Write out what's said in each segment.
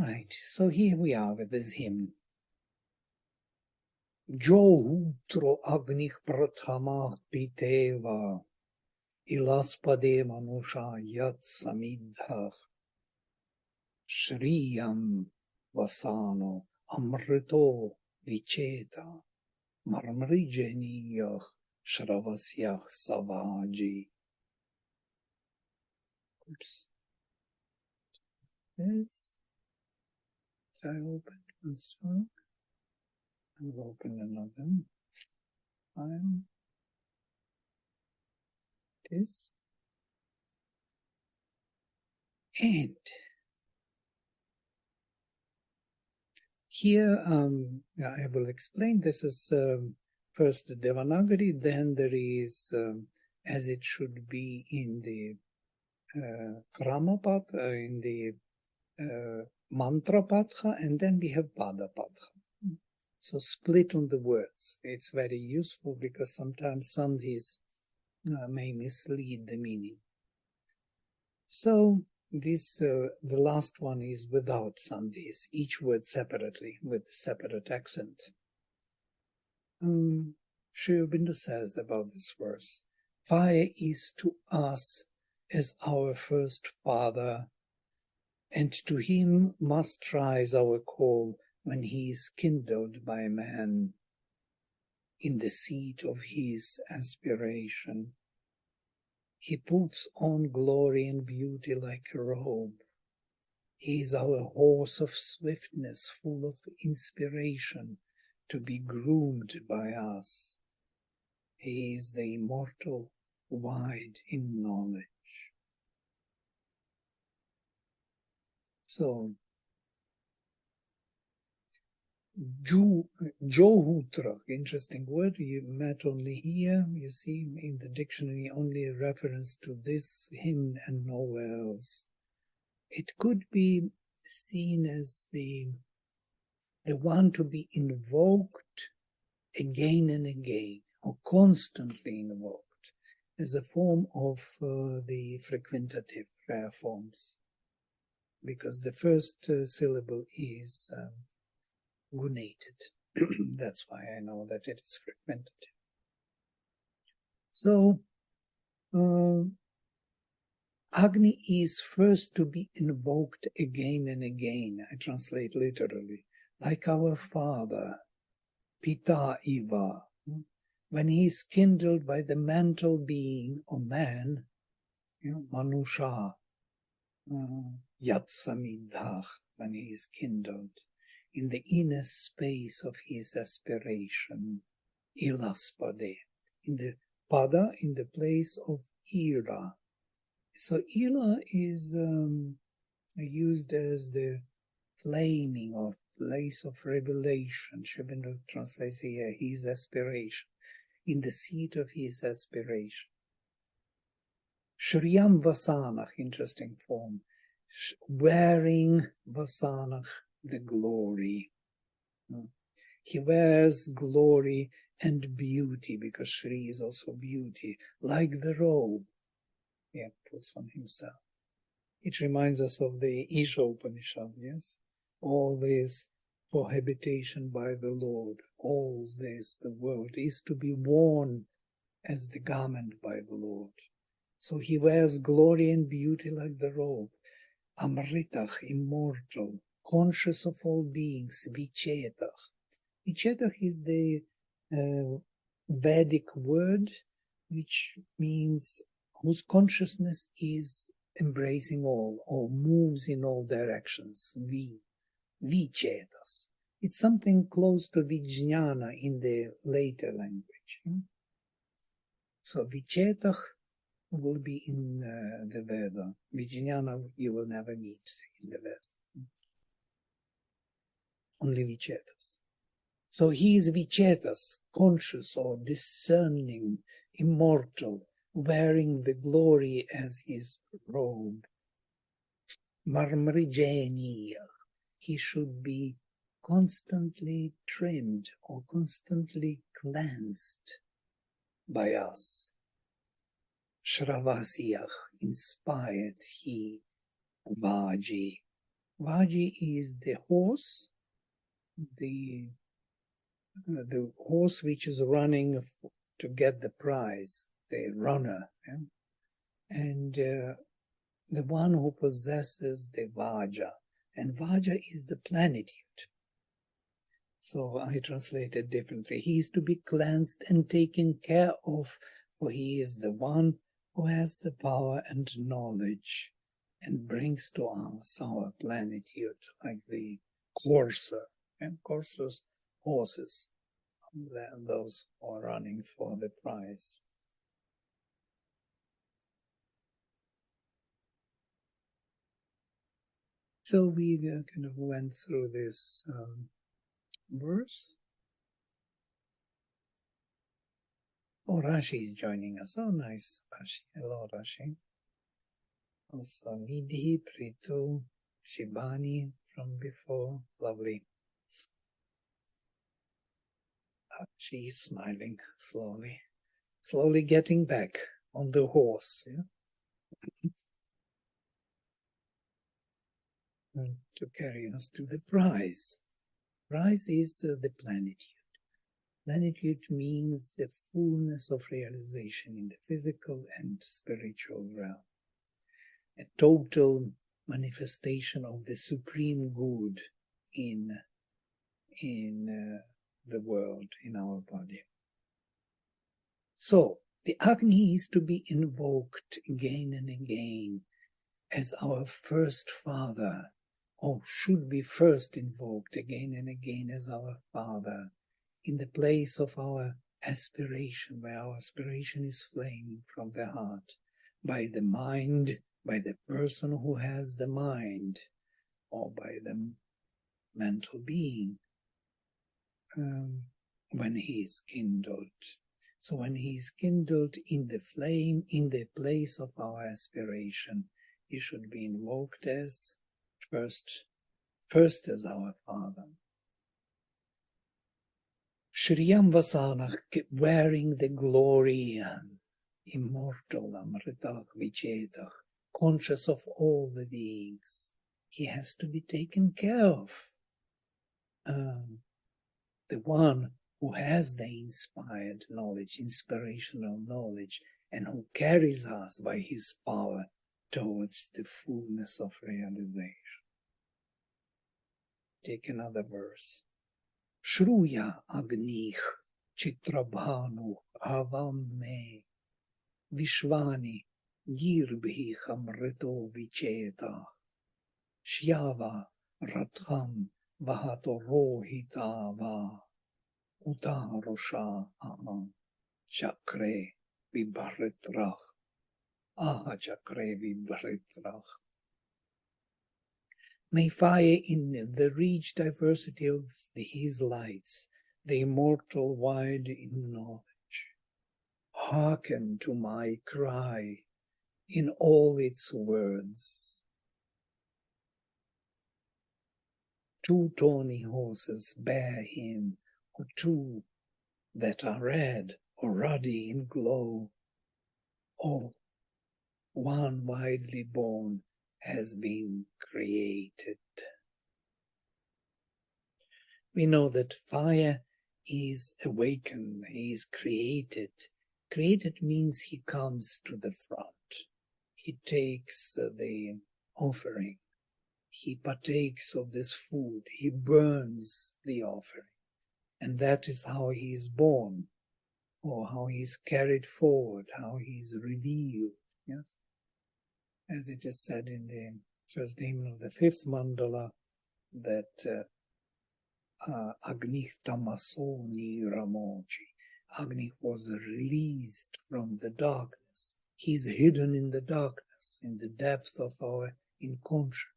right, so here we are with this hymn. Johutro Agni Prathamah Piteva Ilaspade Manusha Yat Samidhah Shriyam Vasano Amrito Vicheta Marmrijeniyah Shravasyah Savaji. Oops. Yes. I opened one song. I will open another file. This. And here I will explain. This is first the Devanagari, then there is, as it should be in the Kramapada, in the Mantra Patha, and then we have Pada Patha. So split on the words. It's very useful because sometimes sandhis may mislead the meaning. So this, the last one is without sandhis, each word separately with separate accent. Sri Aurobindo says about this verse, fire is to us as our first father, and to him must rise our call when he is kindled by man in the seat of his aspiration. He puts on glory and beauty like a robe. He is our horse of swiftness, full of inspiration, to be groomed by us. He is the immortal, wide in knowledge. So, Johutra, interesting word, you met only here, you see in the dictionary only a reference to this hymn and nowhere else. It could be seen as the one to be invoked again and again, or constantly invoked, as a form of the frequentative prayer forms, because the first syllable is gunated. That's why I know that it is frequentative. So, Agni is first to be invoked again and again. I translate literally, like our father, Pita Iva, when he is kindled by the mental being or man, Manusha, Yatsamidhah, when he is kindled in the inner space of his aspiration, Ilaspade, in the pada, in the place of ira. So ila is used as the flaming or place of revelation. Sri Aurobindo translates here his aspiration, in the seat of his aspiration. Shriyam Vasanach, interesting form, wearing Vasanach, the glory. He wears glory and beauty, because Shri is also beauty, like the robe he puts on himself. It reminds us of the Isha Upanishad, yes? All this for habitation by the Lord, all this, the world, is to be worn as the garment by the Lord. So he wears glory and beauty like the robe. Amritach, immortal, conscious of all beings, Vichetach. Vichetach is the Vedic word which means whose consciousness is embracing all or moves in all directions. Vichetas. It's something close to Vijnana in the later language. So Vichetach will be in the Veda. Vijnana you will never meet in the Veda. Only Vichetas. So he is Vichetas, conscious or discerning, immortal, wearing the glory as his robe. Marmrijeniyah. He should be constantly trimmed or constantly cleansed by us. Shravasiyah, inspired he, Vaji. Vaji is the horse, the horse which is running to get the prize, the runner, yeah? And the one who possesses the Vaja, and Vaja is the plenitude. So I translated differently. He is to be cleansed and taken care of, for he is the one who has the power and knowledge and brings to us our plenitude, like the courser, and coursers, horses, those who are running for the prize. So we kind of went through this verse. Oh, Rashi is joining us. Oh, nice, Rashi. Hello, Rashi. Also, Nidhi, Pritu, Shibani from before. Lovely. She is smiling slowly. Slowly getting back on the horse. Yeah? And to carry us to the prize. Prize is the plenitude. Plenitude means the fullness of realization in the physical and spiritual realm. A total manifestation of the supreme good in the world, in our body. So, the Agni is to be invoked again and again as our first father, or should be first invoked again and again as our father, in the place of our aspiration, where our aspiration is flaming from the heart, by the mind, by the person who has the mind, or by the mental being, when he is kindled. So when he is kindled in the flame, in the place of our aspiration, he should be invoked as first as our Father. Shriyam Vasanach, wearing the glory, immortal, Amritach Vichetach, conscious of all the beings. He has to be taken care of. The one who has the inspired knowledge, inspirational knowledge, and who carries us by his power towards the fullness of realization. Take another verse. Shruya Agnih Chitrabhanu Avam Me Vishvani Girbhi Hamrito Vicheta Shyava Ratham Vahato Rohitava Utarusha Aham Chakre Vibharitrach Aha Chakre Vibharitrach. May fire in the rich diversity of his lights, the immortal wide in knowledge, hearken to my cry in all its words. Two tawny horses bear him, or two that are red or ruddy in glow, or one widely born has been created. We know that fire is awakened, is created. Created means he comes to the front. He takes the offering. He partakes of this food. He burns the offering. And that is how he is born, or how he is carried forward, how he is revealed. Yes? As it is said in the first hymn of the fifth mandala, that Agni tamaso niramochi. Agni was released from the darkness. He is hidden in the darkness, in the depth of our inconscient,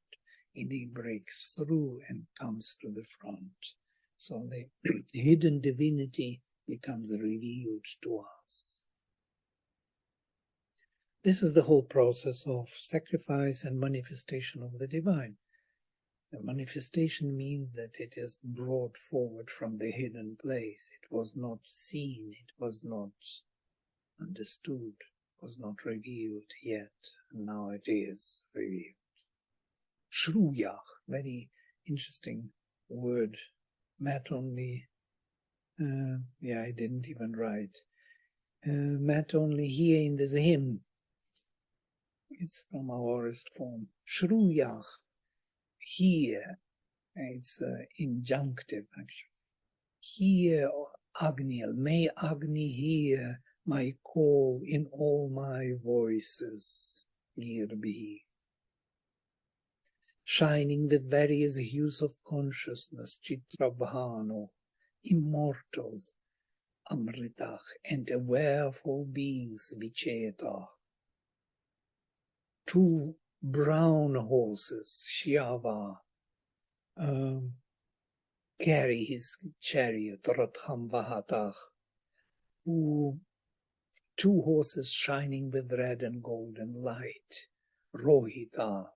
and he breaks through and comes to the front. So the hidden divinity becomes revealed to us. This is the whole process of sacrifice and manifestation of the divine. The manifestation means that it is brought forward from the hidden place. It was not seen, it was not understood, it was not revealed yet, and now it is revealed. Shruyach, very interesting word. Matt only, I didn't even write. Matt only here in this hymn. It's from our aorist form. Shruyach, hear. It's injunctive, actually. Hear, Agni, may Agni hear my call in all my voices. Girbi. Shining with various hues of consciousness, Chitrabhano, immortals, Amritach, and aware of all beings, Vicheta. Two brown horses, Shyava, carry his chariot, Ratham Vahatach, two horses shining with red and golden light, Rohita,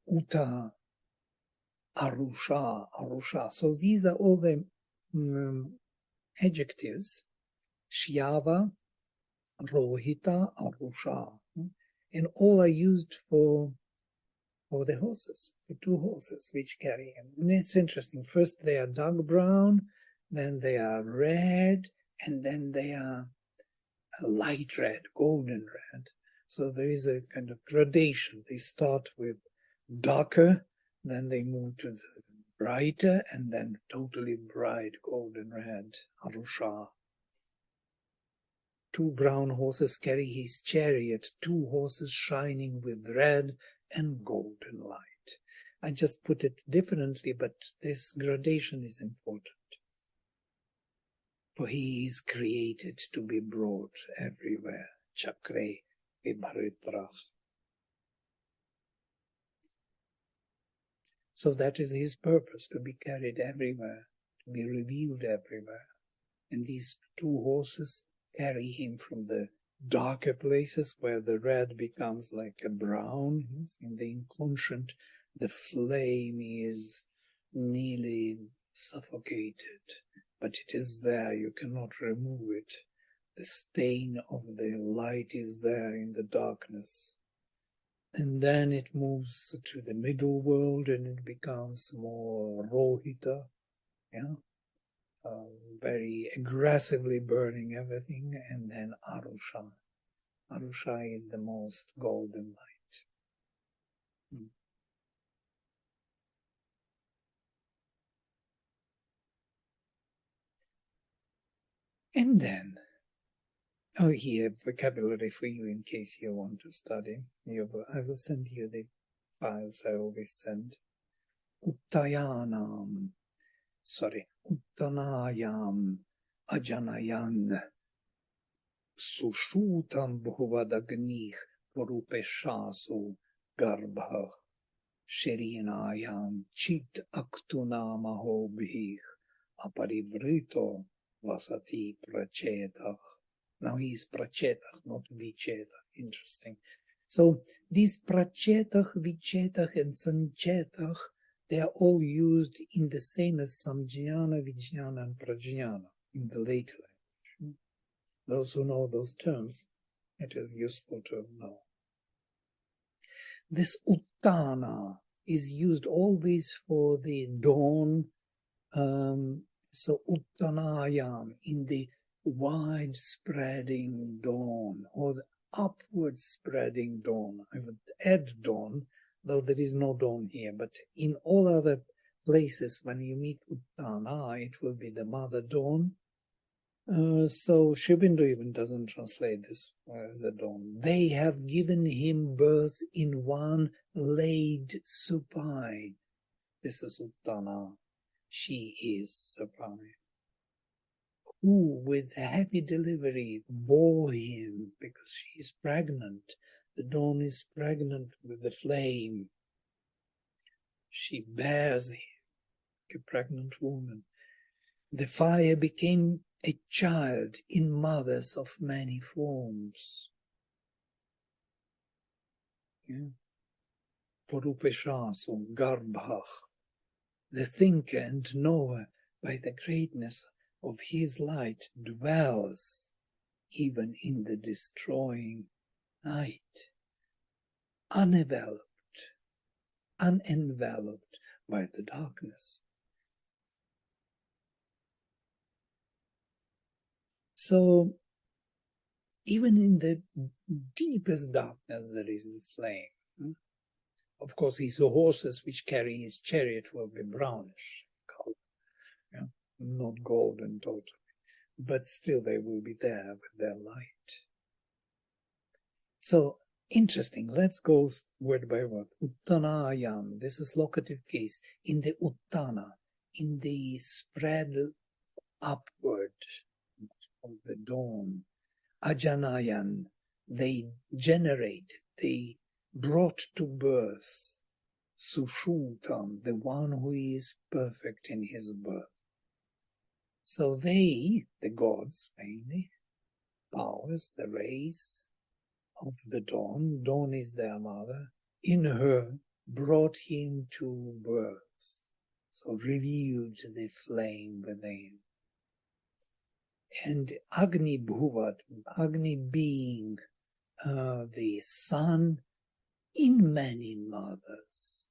Uta, Arusha. So these are all the adjectives, Shyava, Rohita, Arusha, and all are used for the horses, the two horses which carry him. And it's interesting. First they are dark brown, then they are red, and then they are a light red, golden red. So there is a kind of gradation. They start with darker, then they move to the brighter, and then totally bright golden red, Arusha. Two brown horses carry his chariot, two horses shining with red and golden light. I just put it differently, but this gradation is important. For he is created to be brought everywhere. Chakre vibharitrach. So that is his purpose, to be carried everywhere, to be revealed everywhere. And these two horses carry him from the darker places where the red becomes like a brown. In the inconscient, the flame is nearly suffocated, but it is there, you cannot remove it. The stain of the light is there in the darkness. And then it moves to the middle world and it becomes more Rohita, very aggressively burning everything, and then Arusha. Arusha is the most golden light. And then, here, vocabulary for you in case you want to study. I will send you the files I always send. Uttanayam, ajanayan, sushutam bhuvadagnih porupeshasu garbha, shirinayam chit aktunamahobhih, aparivrito vasati prachetah. Now he is prachetah, not vichetah. Interesting. So these prachetah, vichetah, and sanchetah, they are all used in the same as samjnana, vijnana, and prajnana in the later language. Those who know those terms, it is useful to know. This uttana is used always for the dawn. So uttanayam, in the wide spreading dawn, or the upward spreading dawn. I would add dawn, though there is no dawn here, but in all other places when you meet Uttana, it will be the mother dawn. So Sri Aurobindo even doesn't translate this as a dawn. They have given him birth in one laid supine. This is Uttana. She is supine. Who with happy delivery bore him, because she is pregnant. The dawn is pregnant with the flame. She bears him like a pregnant woman. The fire became a child in mothers of many forms. Porupeshasu garbhach. The thinker and knower, by the greatness of his light, dwells even in the destroying night, unenveloped unenveloped by the darkness. So even in the deepest darkness there is the flame. Of course, his horses which carry his chariot will be brownish color, yeah? Not golden totally, but still they will be there with their light. So interesting. Let's go word by word. Uttanayam. This is locative case. In the uttana, in the spread upward of the dawn. Ajanayan. They generate. They brought to birth. Sushutam, the one who is perfect in his birth. So they, the gods mainly, powers, the race of the dawn, dawn is their mother, in her brought him to birth. So revealed the flame within. And Agni Bhuvat, Agni being the sun in many mothers,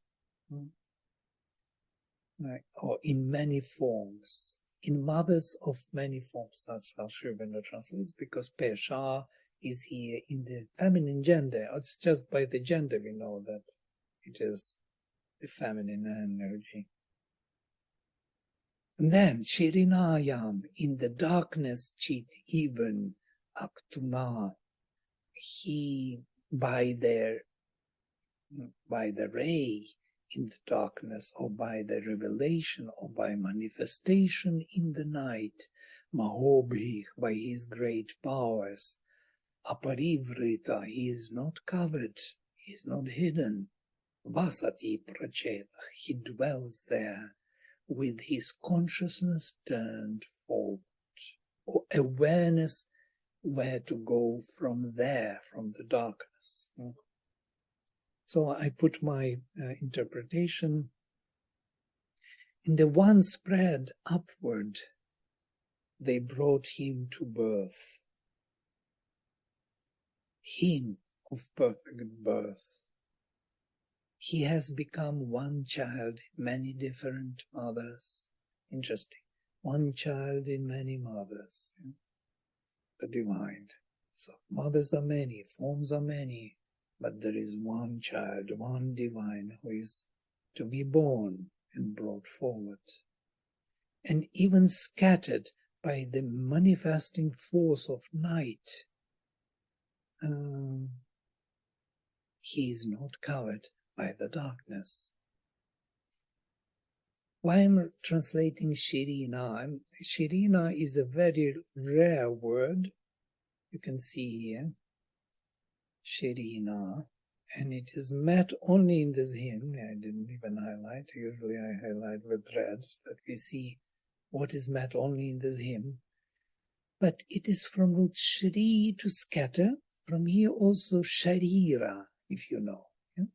or in many forms, in mothers of many forms. That's how Sri Aurobindo translates, because Pesha is here in the feminine gender. It's just by the gender we know that it is the feminine energy. And then Shirinayam, in the darkness chit even Aktuna, he by the ray in the darkness, or by the revelation, or by manifestation in the night, Mahobhi, by his great powers, Aparivrita, he is not covered, he is not hidden, Vasati Pracheta, he dwells there with his consciousness turned forward, or awareness where to go from there, from the darkness. So I put my interpretation. In the one spread upward, they brought him to birth. Him of perfect birth. He has become one child in many different mothers. Interesting. One child in many mothers. The divine. So mothers are many, forms are many, but there is one child, one divine who is to be born and brought forward. And even scattered by the manifesting force of night, he is not covered by the darkness. Why I'm translating Shirina? Shirina is a very rare word. You can see here, Shirina, and it is met only in this hymn. I didn't even highlight. Usually I highlight with red, that we see what is met only in this hymn. But it is from root Shri, to scatter. From here also Sharira, if you know. Yeah?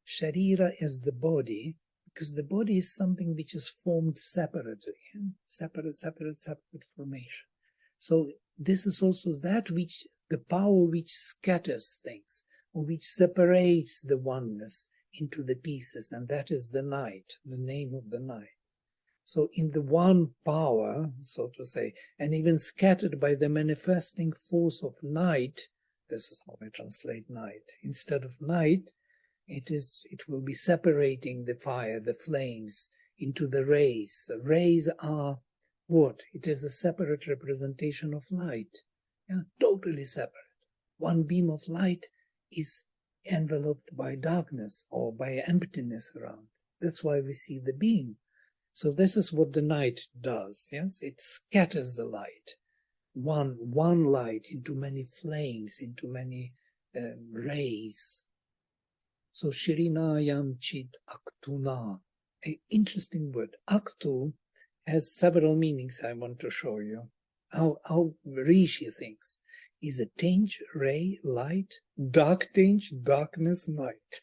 Sharira is the body, because the body is something which is formed separately. Yeah? Separate formation. So this is also that which, the power which scatters things, or which separates the oneness into the pieces, and that is the night, the name of the night. So in the one power, so to say, and even scattered by the manifesting force of night, this is how I translate night. Instead of night, it will be separating the fire, the flames, into the rays. Rays are what? It is a separate representation of light. Yeah, totally separate. One beam of light is enveloped by darkness or by emptiness around. That's why we see the beam. So this is what the night does. Yes, it scatters the light, one light into many flames, into many rays. So Shirinayam Chit Aktuna, an interesting word. Aktu has several meanings. I want to show you how Rishi thinks. Is a tinge, ray, light, dark tinge, darkness, night.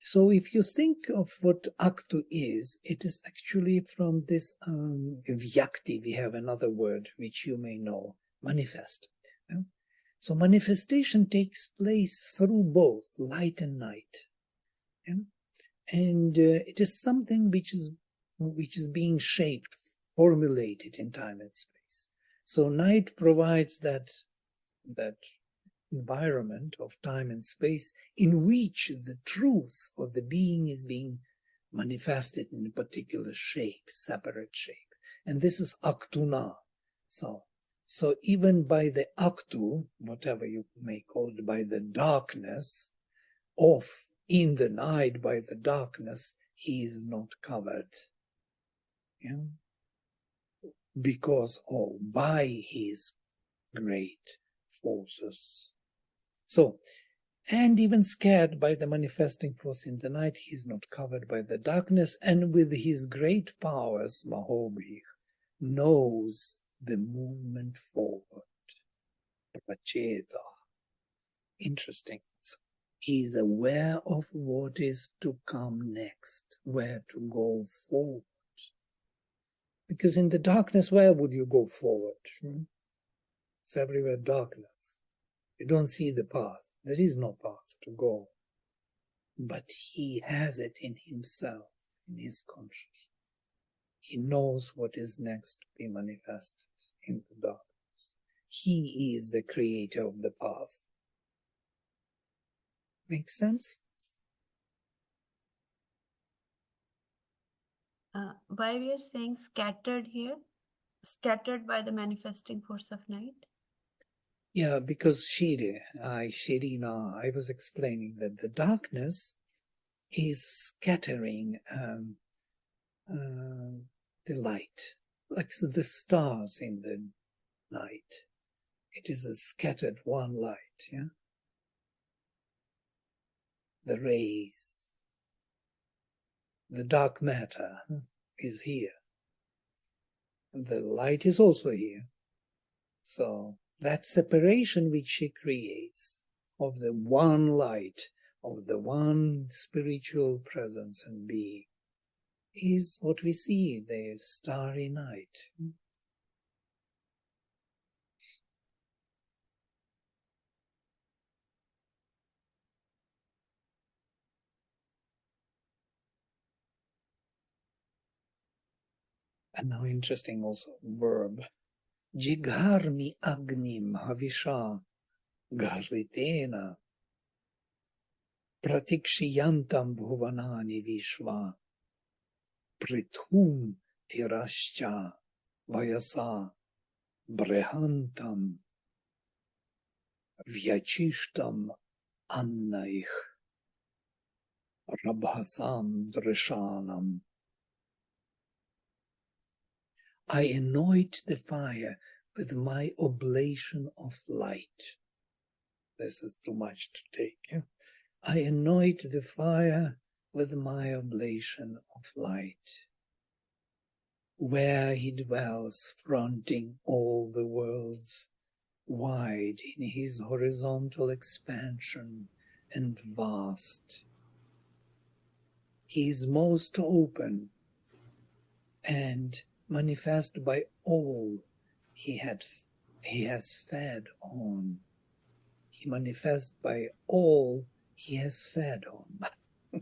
So if you think of what Aktu is, it is actually from this Vyakti. We have another word which you may know, manifest. Yeah? So manifestation takes place through both light and night. Yeah? And it is something which is being shaped, formulated in time and space. So night provides that environment of time and space in which the truth of the being is being manifested in a particular shape, separate shape. And this is Aktuna. So even by the Aktu, whatever you may call it, by the darkness, in the night by the darkness, he is not covered. Yeah? Because by his great forces. So, and even scared by the manifesting force in the night, he is not covered by the darkness, and with his great powers, Mahobhi knows the movement forward. Pracheta. Interesting. So he is aware of what is to come next, where to go forward. Because in the darkness, where would you go forward? It's everywhere darkness. You don't see the path. There is no path to go. But he has it in himself, in his consciousness. He knows what is next to be manifested in the darkness. He is the creator of the path. Makes sense? Why we are saying scattered here? Scattered by the manifesting force of night? Yeah, because Shirina, I was explaining that the darkness is scattering the light, like the stars in the night. It is a scattered one light, yeah? The rays, the dark matter is here. And the light is also here. So that separation which she creates of the one light, of the one spiritual presence and being, is what we see, the starry night. And now interesting also verb. Jigharmi agnim havisha garitena pratikshiyantam bhuvanani vishva prithum tirascha vayasa brehantam vyachishtam annaich rabhasam drishanam. I anoint the fire with my oblation of light. This is too much to take. Yeah? I anoint the fire with my oblation of light, where he dwells, fronting all the worlds wide in his horizontal expansion and vast. He is most open and manifest by all he has fed on. He manifests by all he has fed on,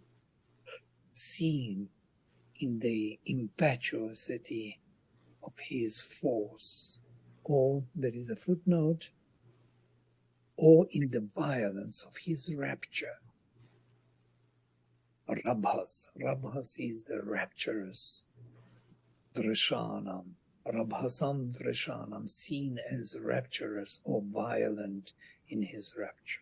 seen in the impetuosity of his force, or there is a footnote, or in the violence of his rapture. Rabhas is the rapturous. Drishanam, Rabhasam Drishanam, seen as rapturous or violent in his rapture.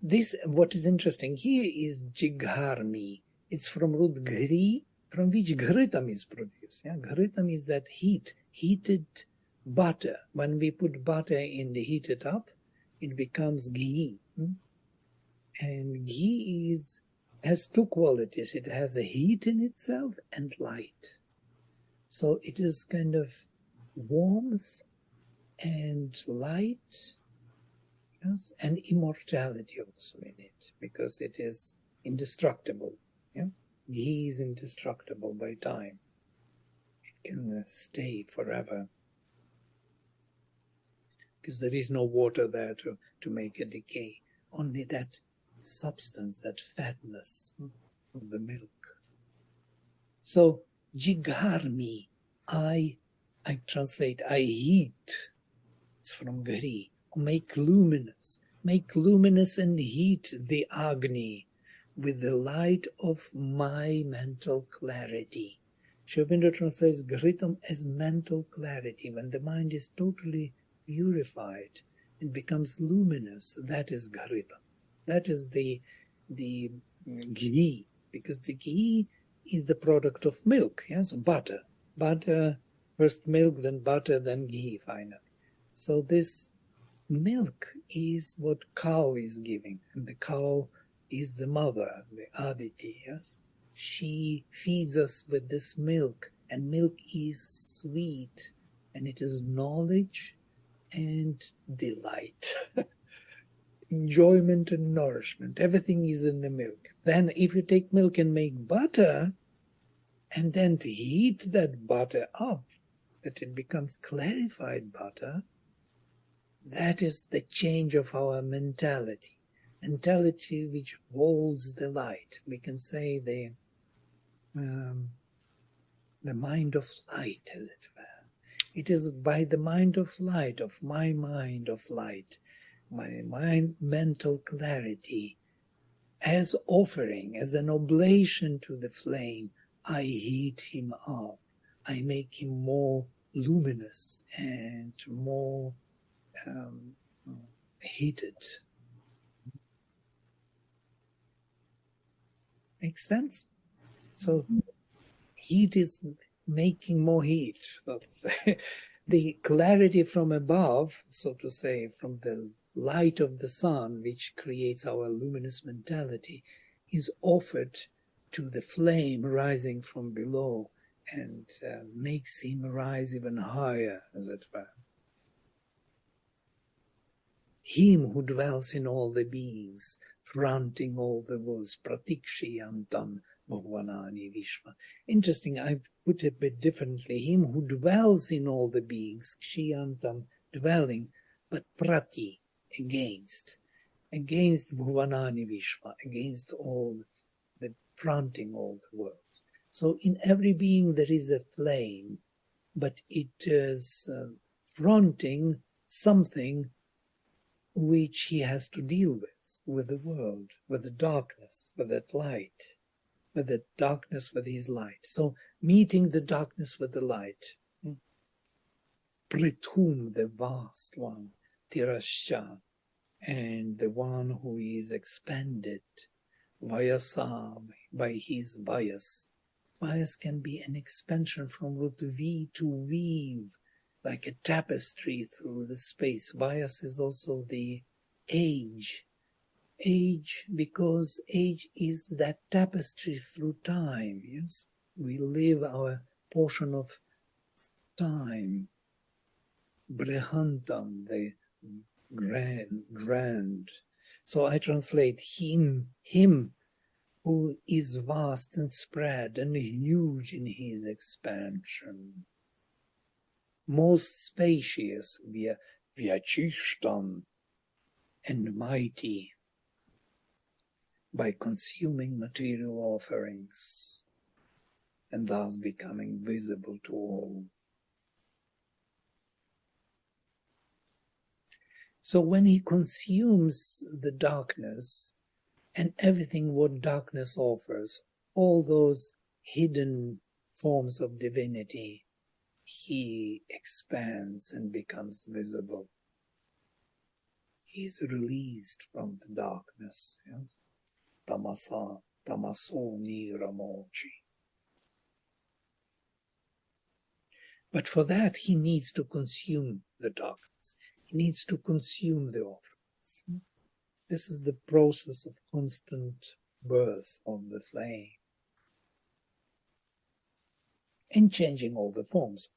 This, what is interesting here is Jigharmi. It's from root Gri, from which Ghritam is produced. Yeah? Ghritam is that heated butter. When we put butter in the heated up, it becomes ghee. And ghee has two qualities. It has a heat in itself and light. So it is kind of warmth and light, yes, and immortality also in it, because it is indestructible. Yeah? Ghee is indestructible by time. It can stay forever. because there is no water there to make a decay. Only that substance, that fatness of the milk. So, jigarmi, I translate, I heat. It's from Gari. Make luminous and heat the Agni with the light of my mental clarity. Sri Aurobindo translates Ghritam as mental clarity. When the mind is totally purified, it becomes luminous. That is Ghritam. That is the ghee, because the ghee is the product of milk. Yes, butter. Butter, first milk, then butter, then ghee finally. So this milk is what cow is giving, and the cow is the mother, the Aditi, yes? She feeds us with this milk, and milk is sweet, and it is knowledge and delight. Enjoyment and nourishment, everything is in the milk. Then if you take milk and make butter, and then to heat that butter up, that it becomes clarified butter, that is the change of our mentality which holds the light. We can say the mind of light, as it were. It is by the mind of light, of my mind of light, my mind, mental clarity, as offering, as an oblation to the flame, I heat him up. I make him more luminous and more heated. Makes sense? So heat is making more heat, so to say. The clarity from above, so to say, from the light of the sun, which creates our luminous mentality, is offered to the flame rising from below and makes him rise even higher, as it were. Him who dwells in all the beings, fronting all the worlds, pratikshiyantam bhagavanani vishva. Interesting, I put it a bit differently. Him who dwells in all the beings, kshiyantam, dwelling, but prati, against bhuvanani vishva, against all the fronting all the worlds. So in every being there is a flame, but it is fronting something which he has to deal with the world, with the darkness, with that light, with the darkness with his light. So meeting the darkness with the light. Prithum, the vast one, Tirascha, and the one who is expanded, Vayasam, by his bias. Bias can be an expansion from root V to weave, like a tapestry through the space. Bias is also the age. Age, because age is that tapestry through time, yes? We live our portion of time. Brihantam, the grand. So I translate him who is vast and spread and huge in his expansion. Most spacious, vyachishtam, and mighty, by consuming material offerings, and thus becoming visible to all. So when he consumes the darkness and everything what darkness offers, all those hidden forms of divinity, he expands and becomes visible. He is released from the darkness. Yes? Tamasa, tamaso niramochi. But for that, he needs to consume the darkness. He needs to consume the offerings. This is the process of constant birth of the flame and changing all the forms.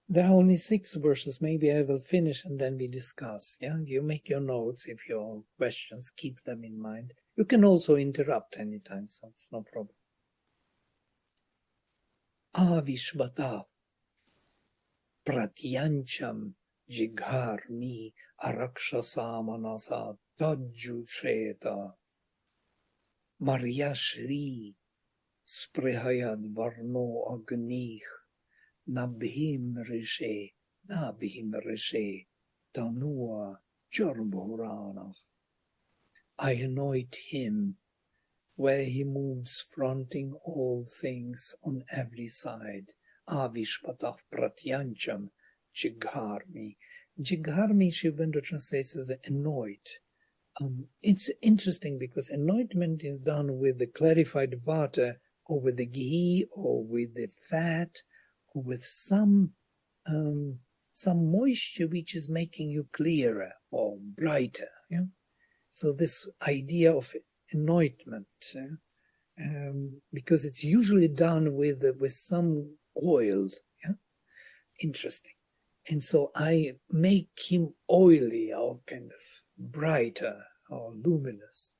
There are only 6 verses. Maybe I will finish and then we discuss. Yeah, you make your notes. If you have questions, keep them in mind. You can also interrupt anytime, so it's no problem. Avishvata. pratyancham jigharmi arakshasamanasa tajjusheta Maryashri sprihayad varno agnih nabhim rishe tanua jarbhurana. I anoint him where he moves, fronting all things on every side. Avishpatah pratyancham jigharmi. Jigharmi, Sri Aurobindo translates as anoint. It's interesting because anointment is done with the clarified butter or with the ghee or with the fat or with some moisture which is making you clearer or brighter. Yeah? So this idea of anointment, because it's usually done with some oils. Yeah? Interesting. And so I make him oily or kind of brighter or luminous.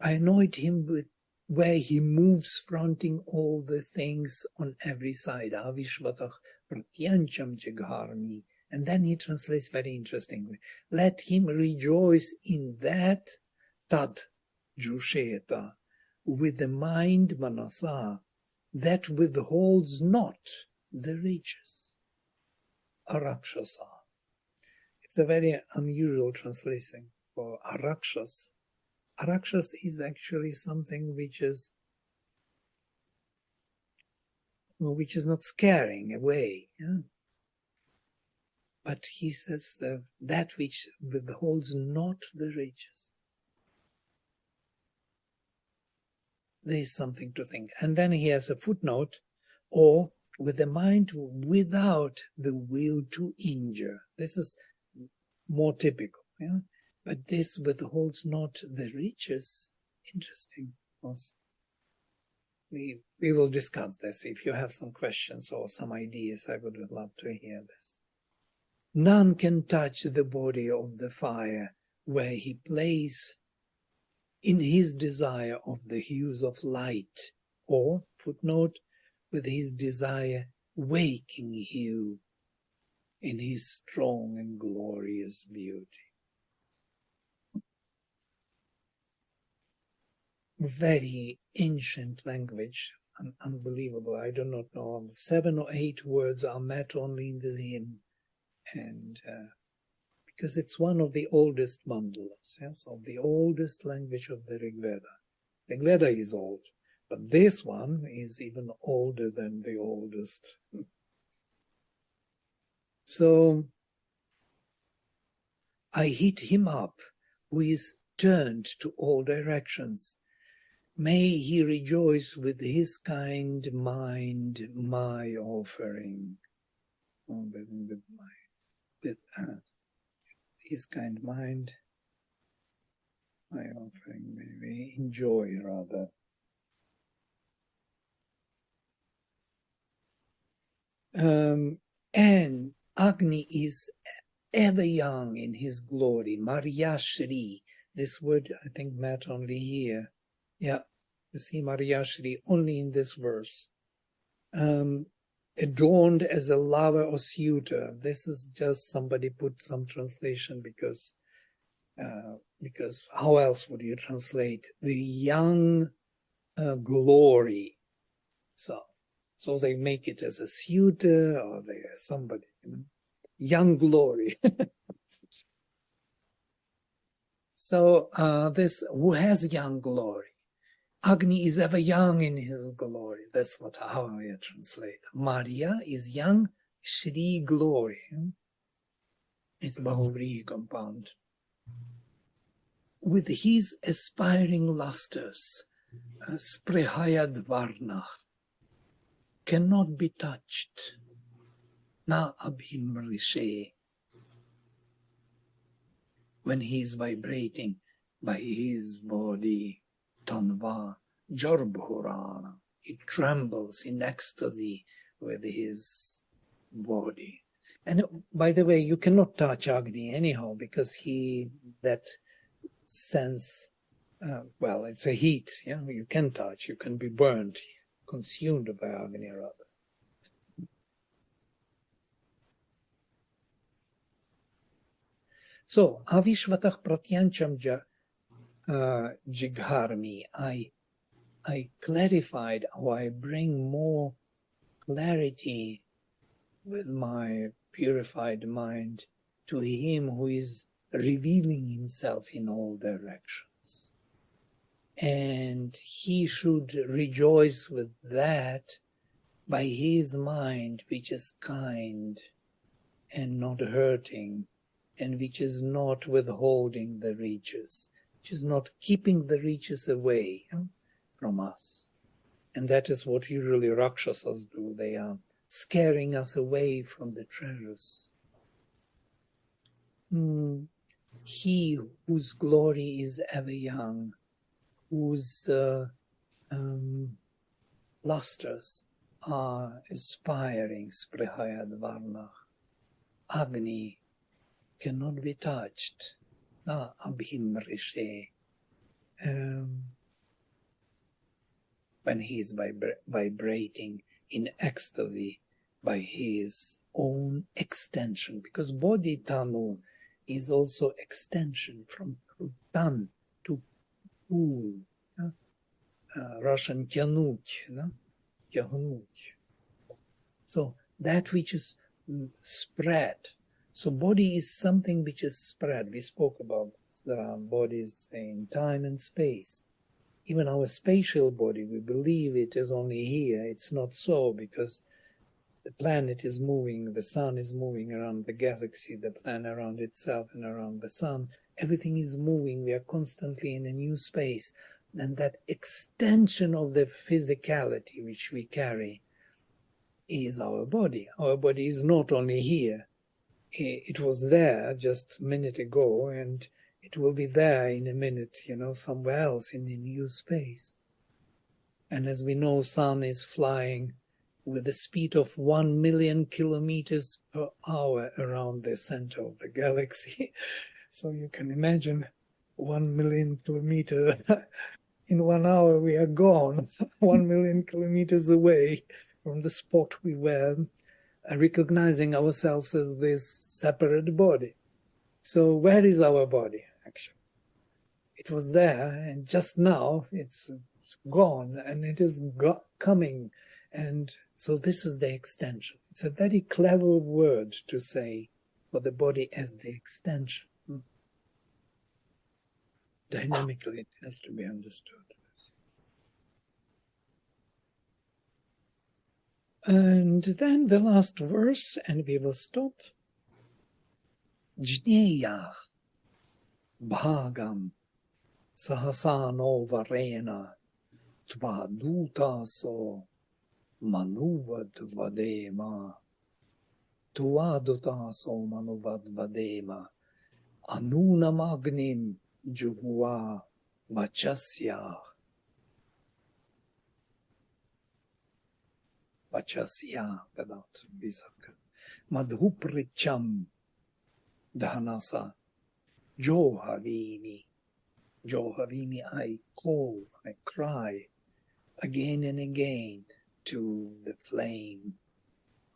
I anoint him with where he moves, fronting all the things on every side. Avishvatah pratyancham jagharmi. And then he translates very interestingly. Let him rejoice in that tad jusheta, with the mind manasa, that withholds not the riches. Arakshasa. It's a very unusual translation for arakshas. Arakshas is actually something which is not scaring away. Yeah? But he says that which withholds not the riches. There is something to think. And then he has a footnote, or with the mind without the will to injure. This is more typical. Yeah? But this withholds not the riches. Interesting. We will discuss this. If you have some questions or some ideas, I would love to hear this. None can touch the body of the fire where he plays in his desire of the hues of light, or, footnote, with his desire waking hue in his strong and glorious beauty. Very ancient language, unbelievable. I do not know. 7 or 8 words are met only in the hymn, and because it's one of the oldest mandalas, yes, of the oldest language of the Rigveda. Rigveda is old, but this one is even older than the oldest. So I hit him up, who is turned to all directions. May he rejoice with his kind mind, my offering. With his kind mind, my offering, maybe enjoy rather. And Agni is ever young in his glory. Maryashri, this word I think met only here. Yeah, you see Maryashri only in this verse. Adorned as a lover or suitor. This is just somebody put some translation because how else would you translate the young glory? So they make it as a suitor or they are somebody, young glory. So this who has young glory. Agni is ever young in his glory. That's how I translate. Maria is young, Shri glory. It's Bahuvrihi compound. With his aspiring lusters, sprihayad varna, cannot be touched. Na abhim rishe. When he is vibrating by his body, tanva jarbhurana, he trembles in ecstasy with his body. And by the way, you cannot touch Agni anyhow because that sense, well, it's a heat. Yeah, you can touch, you can be burnt, consumed by Agni rather. So, avishvatach pratyancham jigharmi. I clarified, or I bring more clarity with my purified mind to him who is revealing himself in all directions. And he should rejoice with that by his mind, which is kind and not hurting, and which is not withholding the riches, which is not keeping the riches away from us. And that is what usually Rakshasas do. They are scaring us away from the treasures. He whose glory is ever young, whose lusters are aspiring, sprihayad varnach. Agni cannot be touched. Na abhim rishe. When he is vibrating in ecstasy by his own extension, because body tanu is also extension from tan to pool. Russian tyanуть, tягнуть. So that which is spread. So body is something which is spread. We spoke about this. There are bodies in time and space. Even our spatial body, we believe it is only here. It's not so, because the planet is moving, the sun is moving around the galaxy, the planet around itself and around the sun. Everything is moving. We are constantly in a new space. And that extension of the physicality which we carry is our body. Our body is not only here. It was there just a minute ago, and it will be there in a minute, somewhere else in a new space. And as we know, sun is flying with the speed of 1 million kilometers per hour around the center of the galaxy. So you can imagine 1 million kilometers. In 1 hour we are gone, 1 million kilometers away from the spot we were, recognizing ourselves as this separate body. So where is our body, actually? It was there, and just now it's gone, and it is coming. And so this is the extension. It's a very clever word to say for the body as the extension. Dynamically, it has to be understood. And then the last verse, and we will stop. Jneyach bhagam sahasano varena tvadutaso manuvad vadema tuadutaso manuvad vadema anunamagnim juhua vachasya without visarga madhupricham dhanasa Johavimi, I call, I cry again and again to the flame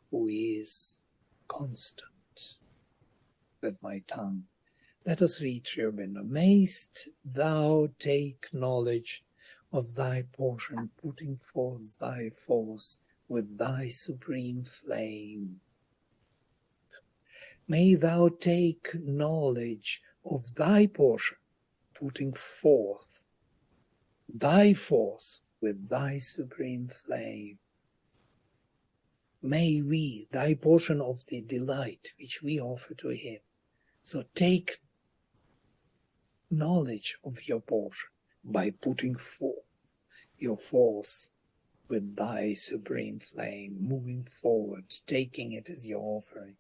who is constant with my tongue. Let us read Sri Aurobindo. Mayst thou take knowledge of thy portion, putting forth thy force with thy supreme flame. May thou take knowledge of thy portion, putting forth thy force with thy supreme flame. May we, thy portion of the delight which we offer to him, so take knowledge of your portion by putting forth your force with thy supreme flame, moving forward, taking it as your offering.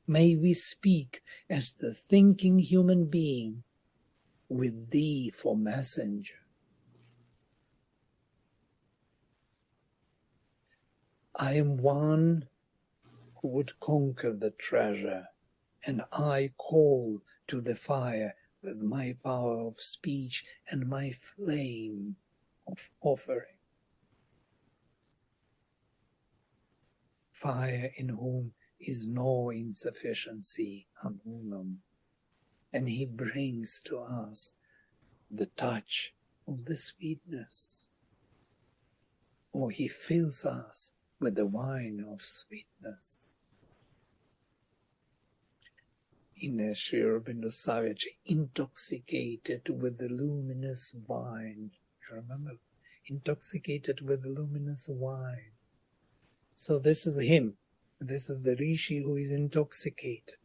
May we speak as the thinking human being with thee for messenger. I am one who would conquer the treasure, and I call to the fire with my power of speech and my flame of offering. Fire in whom is no insufficiency, Anunam. and he brings to us the touch of the sweetness, or he fills us with the wine of sweetness. In Sri Aurobindo Savage, intoxicated with the luminous wine. You remember? Intoxicated with the luminous wine. So this is him. This is the Rishi who is intoxicated.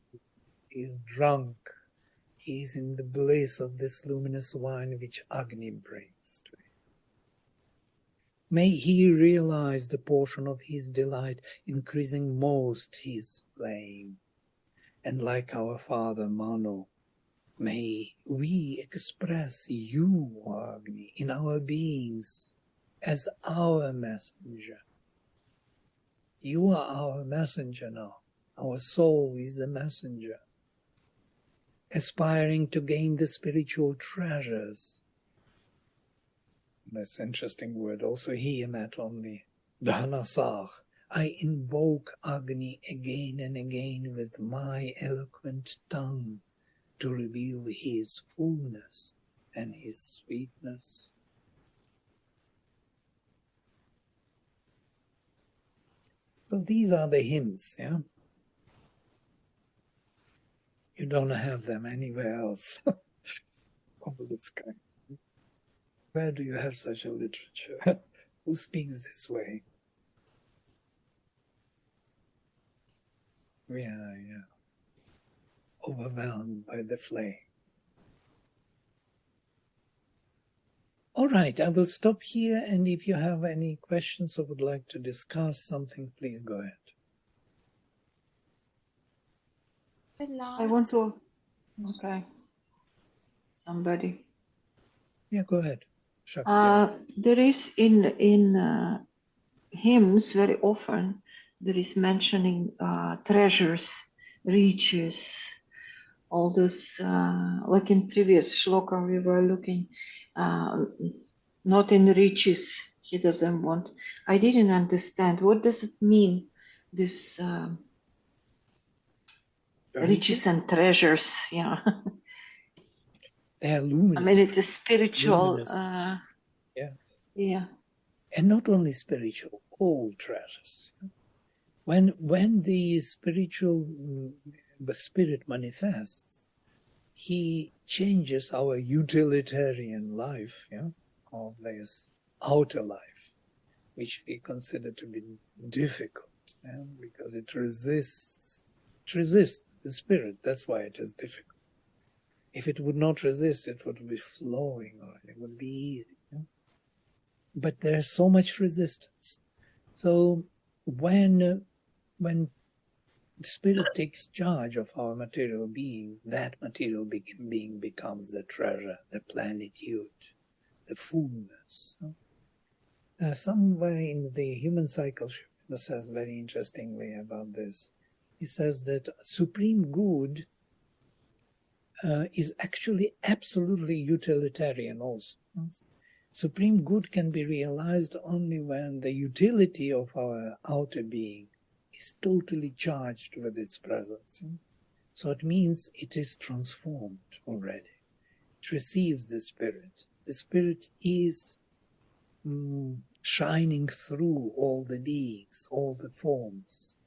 He is drunk. He is in the bliss of this luminous wine which Agni brings to him. May he realize the portion of his delight, increasing most his flame. And like our father Manu, may we express you, Agni, in our beings as our messenger. You are our messenger now. Our soul is the messenger, aspiring to gain the spiritual treasures. This interesting word also here met only Dhanasah. I invoke Agni again and again with my eloquent tongue to reveal his fullness and his sweetness. So these are the hymns, yeah? You don't have them anywhere else of this kind. Where do you have such a literature? Who speaks this way? We are overwhelmed by the flame. All right, I will stop here, and if you have any questions or would like to discuss something, please go ahead. I want to... Okay. Somebody. Yeah, go ahead. Shakti. There is in hymns very often there is mentioning treasures, riches, all this, like in previous shloka we were looking, not in riches he doesn't want. I didn't understand. What does it mean, this riches and treasures? Yeah. They are luminous. I mean, it is spiritual. Yes. Yeah. And not only spiritual, all treasures. When the spirit manifests, he changes our utilitarian life, of this outer life, which we consider to be difficult, because it resists the spirit. That's why it is difficult. If it would not resist, it would be flowing, or it would be easy. But there's so much resistance. So when spirit takes charge of our material being, that material being becomes the treasure, the plenitude, the fullness. Somewhere in the human cycle, Srila says very interestingly about this. He says that supreme good is actually absolutely utilitarian also. Supreme good can be realized only when the utility of our outer being is totally charged with its presence. So it means it is transformed already. It receives the Spirit. The Spirit is shining through all the beings, all the forms.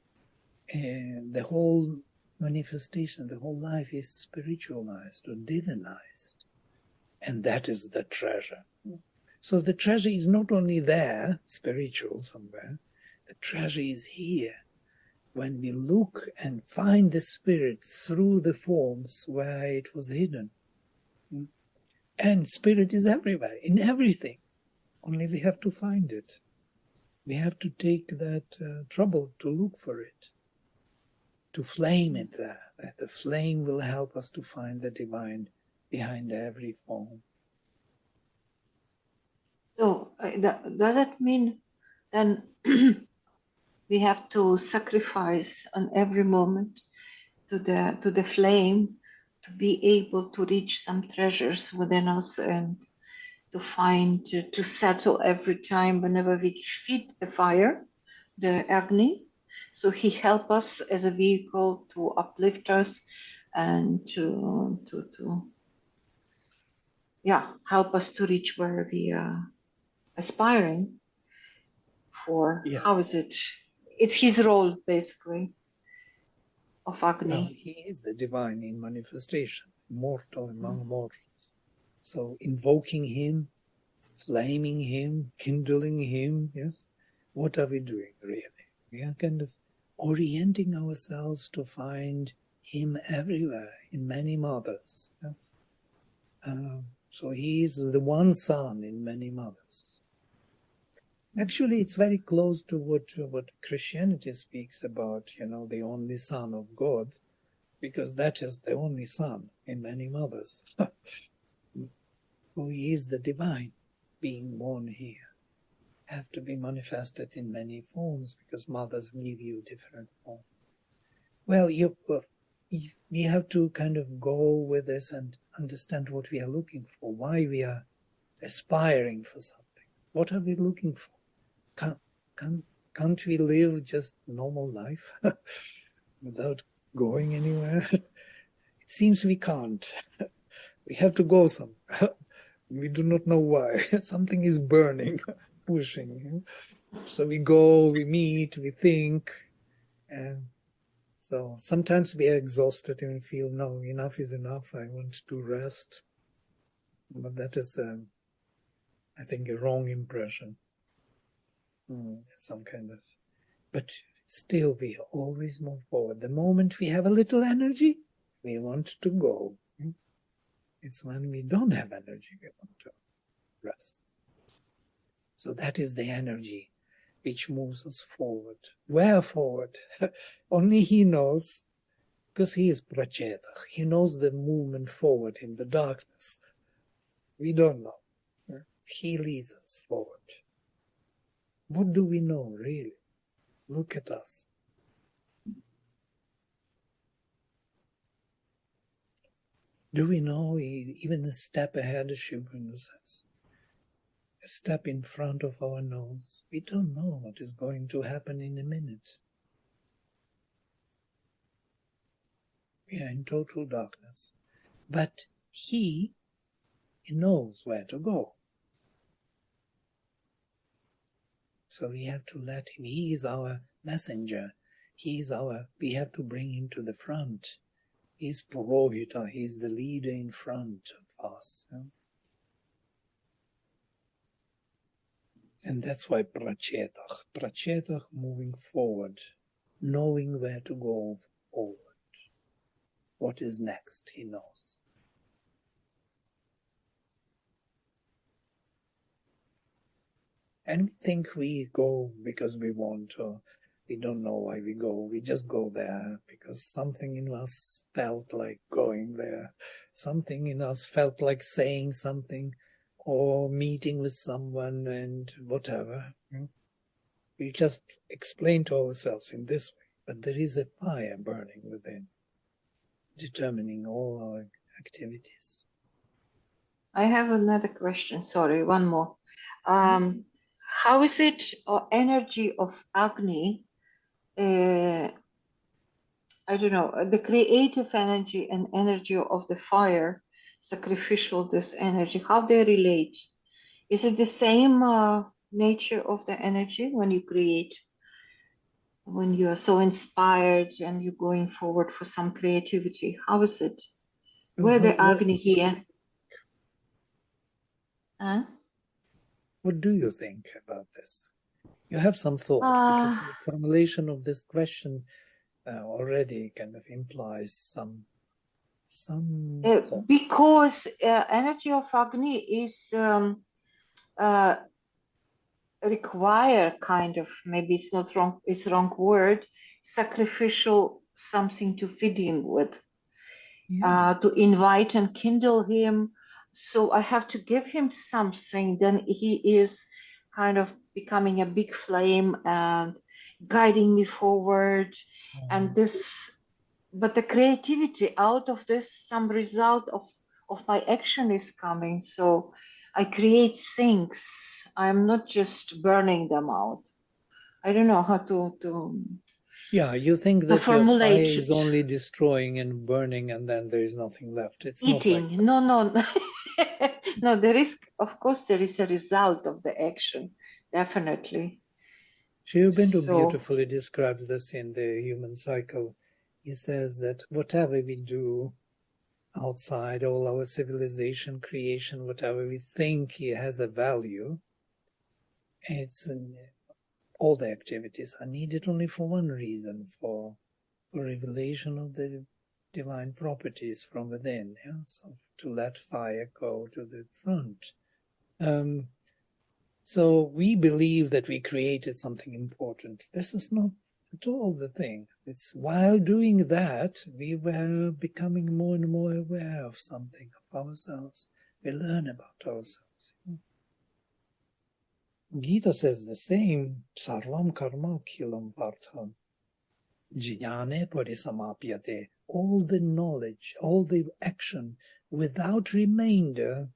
And the whole manifestation, the whole life is spiritualized or divinized. And that is the treasure. So the treasure is not only there, spiritual somewhere, the treasure is here. When we look and find the Spirit through the forms where it was hidden. And Spirit is everywhere, in everything. Only we have to find it. We have to take that trouble to look for it, to flame it there. That the flame will help us to find the divine behind every form. So does it mean then we have to sacrifice on every moment to the flame to be able to reach some treasures within us and to find, to settle every time whenever we feed the fire, the Agni? So he helps us as a vehicle to uplift us and to help us to reach where we are aspiring for. Yes. How is it? It's his role, basically, of Well, Agni. he is the divine in manifestation, mortal among mortals. So invoking him, flaming him, kindling him, yes? What are we doing, really? We are kind of orienting ourselves to find him everywhere, in many mothers, yes? So he is the one son in many mothers. Actually, it's very close to what Christianity speaks about, the only son of God, because that is the only son in many mothers, who is the divine being born here, have to be manifested in many forms, because mothers give you different forms. Well, we have to kind of go with this and understand what we are looking for, why we are aspiring for something. What are we looking for? Can't we live just normal life without going anywhere? It seems we can't. We have to go somewhere. We do not know why. Something is burning, pushing. So we go, we meet, we think. And so sometimes we are exhausted and we feel, no, enough is enough. I want to rest. But that is, I think, a wrong impression. Some kind of. But still, we always move forward. The moment we have a little energy, we want to go. It's when we don't have energy, we want to rest. So that is the energy which moves us forward. Where forward? Only he knows, because he is Prachetach. He knows the movement forward in the darkness. We don't know. He leads us forward. What do we know, really? Look at us. Do we know even a step ahead, as Shubhanu says? A step in front of our nose. We don't know what is going to happen in a minute. We are in total darkness. But he knows where to go. So we have to let him. He is our messenger. We have to bring him to the front. He's Purohita. He's the leader in front of us. Yes? And that's why Prachetach moving forward, knowing where to go forward. What is next, he knows. And we think we go because we want to. We don't know why we go. We just go there because something in us felt like going there. Something in us felt like saying something or meeting with someone and whatever. We just explain to ourselves in this way. But there is a fire burning within, determining all our activities. I have another question. Sorry, one more. How is it, or energy of Agni, I don't know, the creative energy and energy of the fire, sacrificial, this energy, how they relate? Is it the same nature of the energy when you create, when you are so inspired and you're going forward for some creativity? How is it? Where the Agni here? Huh? What do you think about this? You have some thought, because the formulation of this question already kind of implies some thought. Because energy of Agni is require kind of, maybe it's not wrong, it's wrong word, sacrificial something to feed him with, to invite and kindle him. So I have to give him something, then he is kind of becoming a big flame and guiding me forward. And this, but the creativity out of this, some result of my action is coming. So I create things. I'm not just burning them out. I don't know how to Yeah, you think to that your fire formulate is it. only destroying and burning and then there is nothing left. It's not like Eating. No, no. No, there is, of course, there is a result of the action, definitely. Sri Aurobindo So, beautifully describes this in the human cycle. He says that whatever we do outside, all our civilization, creation, whatever we think has a value, all the activities are needed only for one reason, for revelation of the divine properties from within. Yeah? So to let fire go to the front. So we believe that we created something important. This is not at all the thing. It's while doing that, we were becoming more and more aware of something, of ourselves. We learn about ourselves. Gita says the same, sarvam karma khilam partha, jnane parisamapyate. All the knowledge, all the action without remainder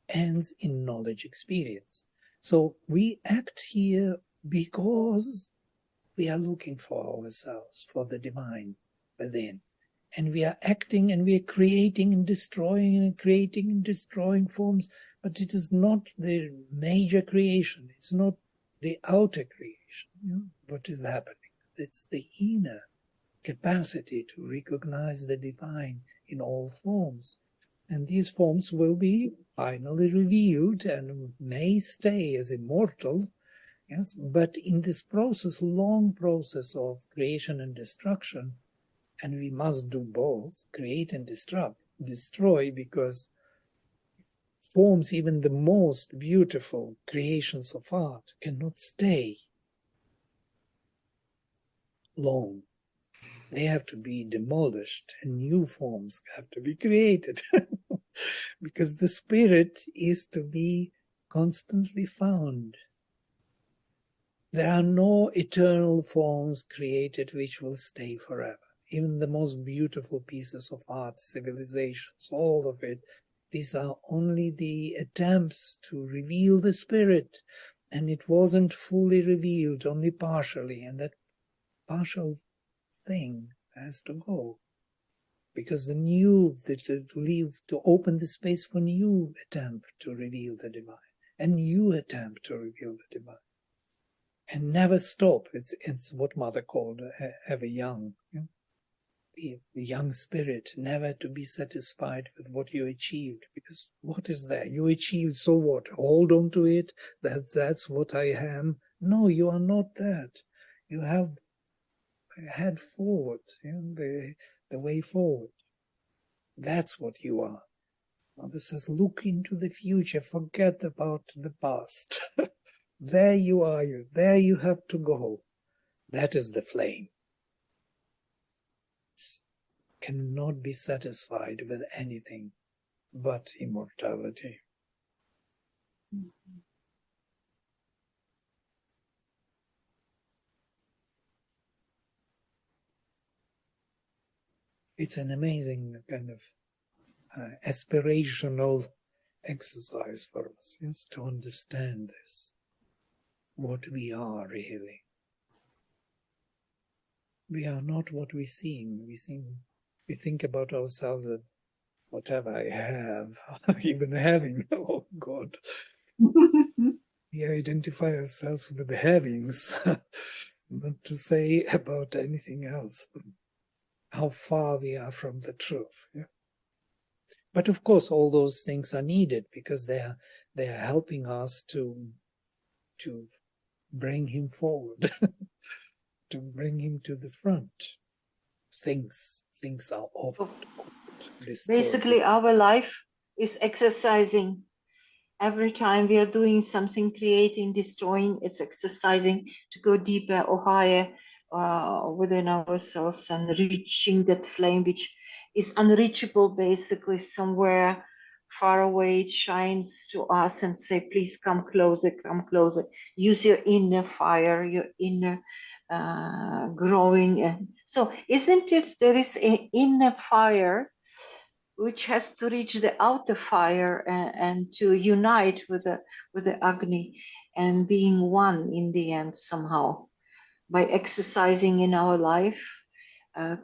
ends in knowledge experience. So we act here because we are looking for ourselves, for the divine within. And we are acting and we are creating and destroying and creating and destroying forms, but it is not the major creation. It's not the outer creation. What is happening? It's the inner capacity to recognize the divine in all forms. And these forms will be finally revealed and may stay as immortal, yes, but in this process, long process of creation and destruction, and we must do both, create and destroy, because forms, even the most beautiful creations of art, cannot stay long. They have to be demolished and new forms have to be created. Because the spirit is to be constantly found. There are no eternal forms created which will stay forever. Even the most beautiful pieces of art, civilizations, all of it, these are only the attempts to reveal the spirit. And it wasn't fully revealed, only partially. And that partial thing has to go. Because the new, to open the space for new attempt to reveal the divine, and new attempt to reveal the divine, and never stop. It's what Mother called ever young, the young spirit, never to be satisfied with what you achieved, because what is there? You achieved, so what? Hold on to it. That's what I am. No, you are not that. You have head forward, the way forward. That's what you are. Mother says, look into the future, forget about the past. There you are, there you have to go. That is the flame. It cannot be satisfied with anything but immortality. It's an amazing kind of aspirational exercise for us, yes, to understand this, what we are really. We are not what we seem. We think about ourselves as whatever I have, even having, oh God. We identify ourselves with the havings, not to say about anything else. How far we are from the truth. Yeah? But of course, all those things are needed because they are helping us to bring him forward, to bring him to the front. Things are oft destroyed. Basically, our life is exercising. Every time we are doing something, creating, destroying, it's exercising to go deeper or higher within ourselves and reaching that flame which is unreachable, basically somewhere far away. It shines to us and say, please come closer, come closer. Use your inner fire, your inner growing. And so isn't it, there is an inner fire which has to reach the outer fire and to unite with the Agni and being one in the end somehow. by exercising in our life,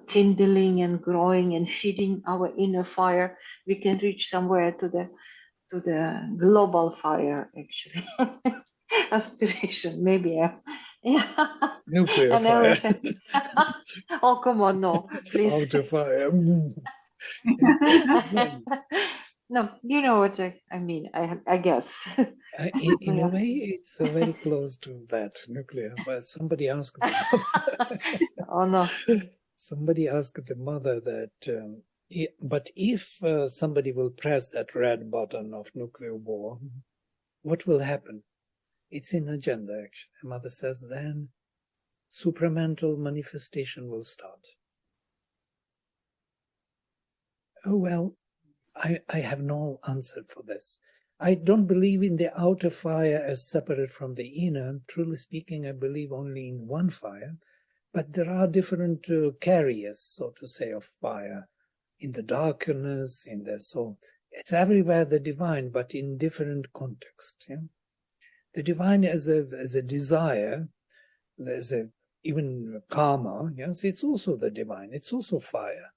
kindling and growing and feeding our inner fire, we can reach somewhere to the global fire, actually. Aspiration, maybe. Yeah. Nuclear And fire. everything. Oh, come on, no, please. Outer fire. Right. No, you know what I mean, I guess. In a Yeah. way, it's very close to that, nuclear. But somebody asked the mother. Oh, no. Somebody asked the mother that, but if somebody will press that red button of nuclear war, what will happen? It's in agenda, actually. The mother says then supramental manifestation will start. Oh, well, I have no answer for this. I don't believe in the outer fire as separate from the inner. Truly speaking, I believe only in one fire. But there are different carriers, so to say, of fire. In the darkness, in the soul. It's everywhere the divine, but in different context. Yeah? The divine as a desire, there's even karma, yes, it's also the divine, it's also fire.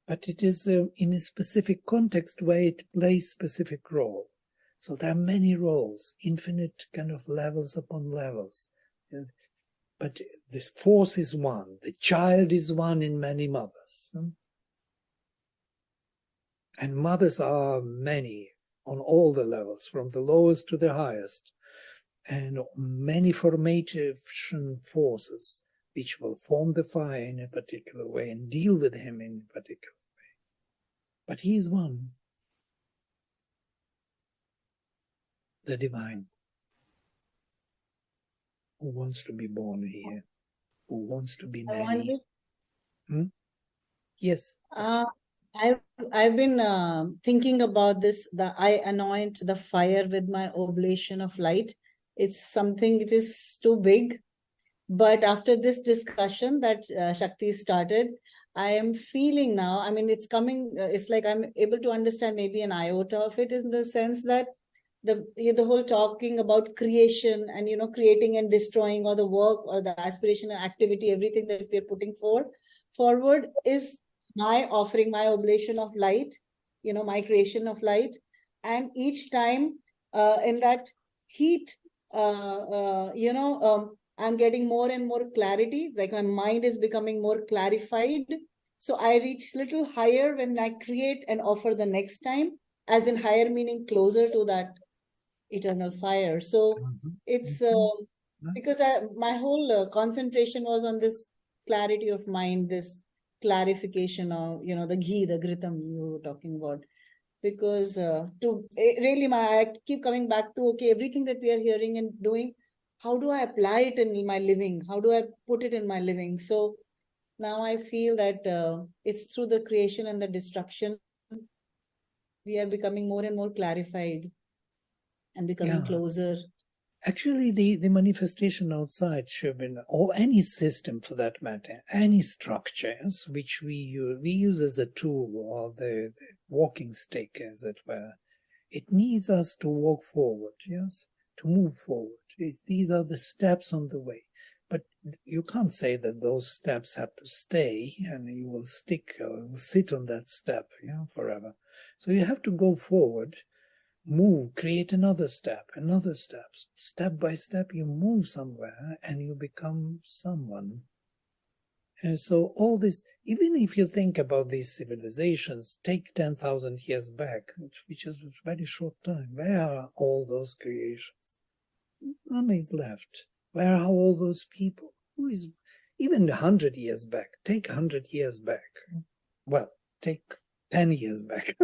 But it is in a specific context where it plays specific role. So there are many roles, infinite kind of levels upon levels. But this force is one. The child is one in many mothers. And mothers are many on all the levels, from the lowest to the highest. And many formation forces which will form the fire in a particular way and deal with him in a particular way. But he is one, the divine, who wants to be born here, who wants to be I many. Yes. I've been thinking about this. I anoint the fire with my oblation of light. It's something, it is too big. But after this discussion that Shakti started, I am feeling now, I mean, it's coming, it's like I'm able to understand maybe an iota of it, is in the sense that the whole talking about creation and, creating and destroying, or the work or the aspiration and activity, everything that we're putting forward is my offering, my oblation of light, my creation of light. And each time in that heat, I'm getting more and more clarity, like my mind is becoming more clarified. So I reach little higher when I create and offer the next time, as in higher meaning closer to that eternal fire. So it's because my whole concentration was on this clarity of mind, this clarification of, the ghee, the ghritam you were talking about. Because I keep coming back to, okay, everything that we are hearing and doing, how do I apply it in my living? How do I put it in my living? So now I feel that it's through the creation and the destruction, we are becoming more and more clarified and becoming closer. Actually, the manifestation outside should be, or any system for that matter, any structures which we use as a tool, or the walking stick, as it were, it needs us to walk forward, yes, to move forward. These are the steps on the way. But you can't say that those steps have to stay and you will stick or will sit on that step, forever. So you have to go forward, move, create another step. Step by step, you move somewhere and you become someone. And so all this, even if you think about these civilizations, take 10,000 years back, which is a very short time, where are all those creations? None is left. Where are all those people? Who is, even 100 years back, take 100 years back. Well, take 10 years back.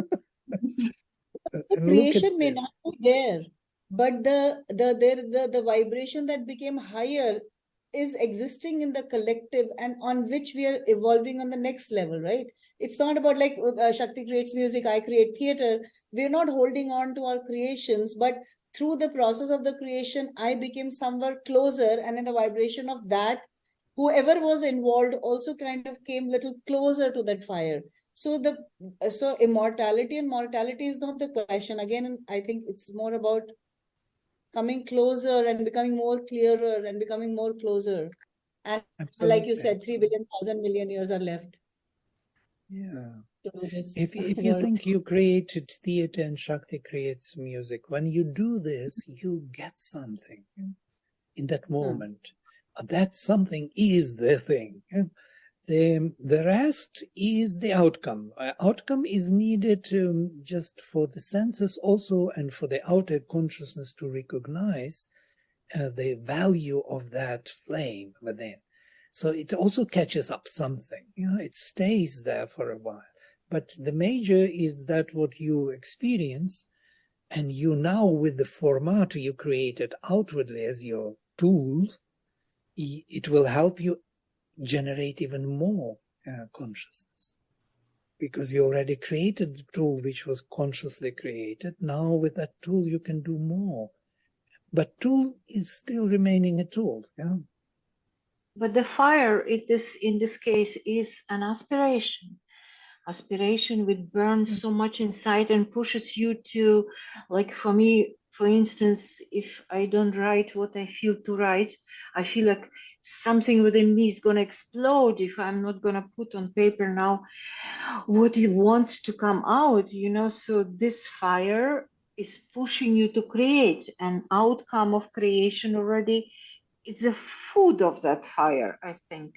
Creation may not be there, but the vibration that became higher is existing in the collective, and on which we are evolving on the next level, right? It's not about like Shakti creates music, I create theater. We're not holding on to our creations, but through the process of the creation, I became somewhere closer, and in the vibration of that, whoever was involved also kind of came little closer to that fire. So immortality and mortality is not the question. Again, I think it's more about coming closer and becoming more clearer and becoming more closer. And Absolutely. like you said, 3 billion, 1,000 million years are left Yeah. to do this. If you work. think you created theater and Shakti creates music, when you do this, you get something in that moment. That something is the thing. The rest is the outcome. Outcome is needed just for the senses also and for the outer consciousness to recognize the value of that flame within. So it also catches up something, it stays there for a while. But the major is that what you experience, and you now with the format you created outwardly as your tool, it will help you generate even more consciousness. Because you already created the tool which was consciously created. Now with that tool you can do more. But tool is still remaining a tool. Yeah. But the fire, in this case, is an aspiration. Aspiration which burns so much inside and pushes you to, like for me, for instance, if I don't write what I feel to write, I feel like something within me is going to explode if I'm not going to put on paper now what it wants to come out, So this fire is pushing you to create an outcome of creation already. It's the food of that fire, I think.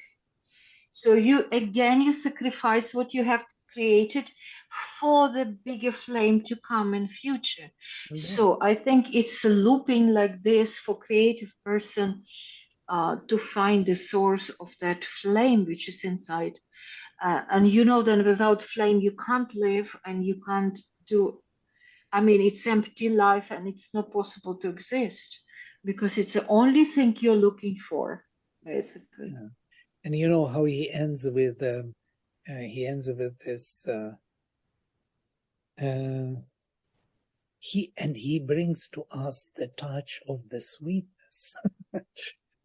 So you sacrifice what you have created for the bigger flame to come in future. Yeah. So I think it's a looping like this for creative person to find the source of that flame which is inside. And then without flame you can't live and you can't do. I mean, it's empty life and it's not possible to exist because it's the only thing you're looking for, basically. Yeah. And you know how he ends with this. He brings to us the touch of the sweetness.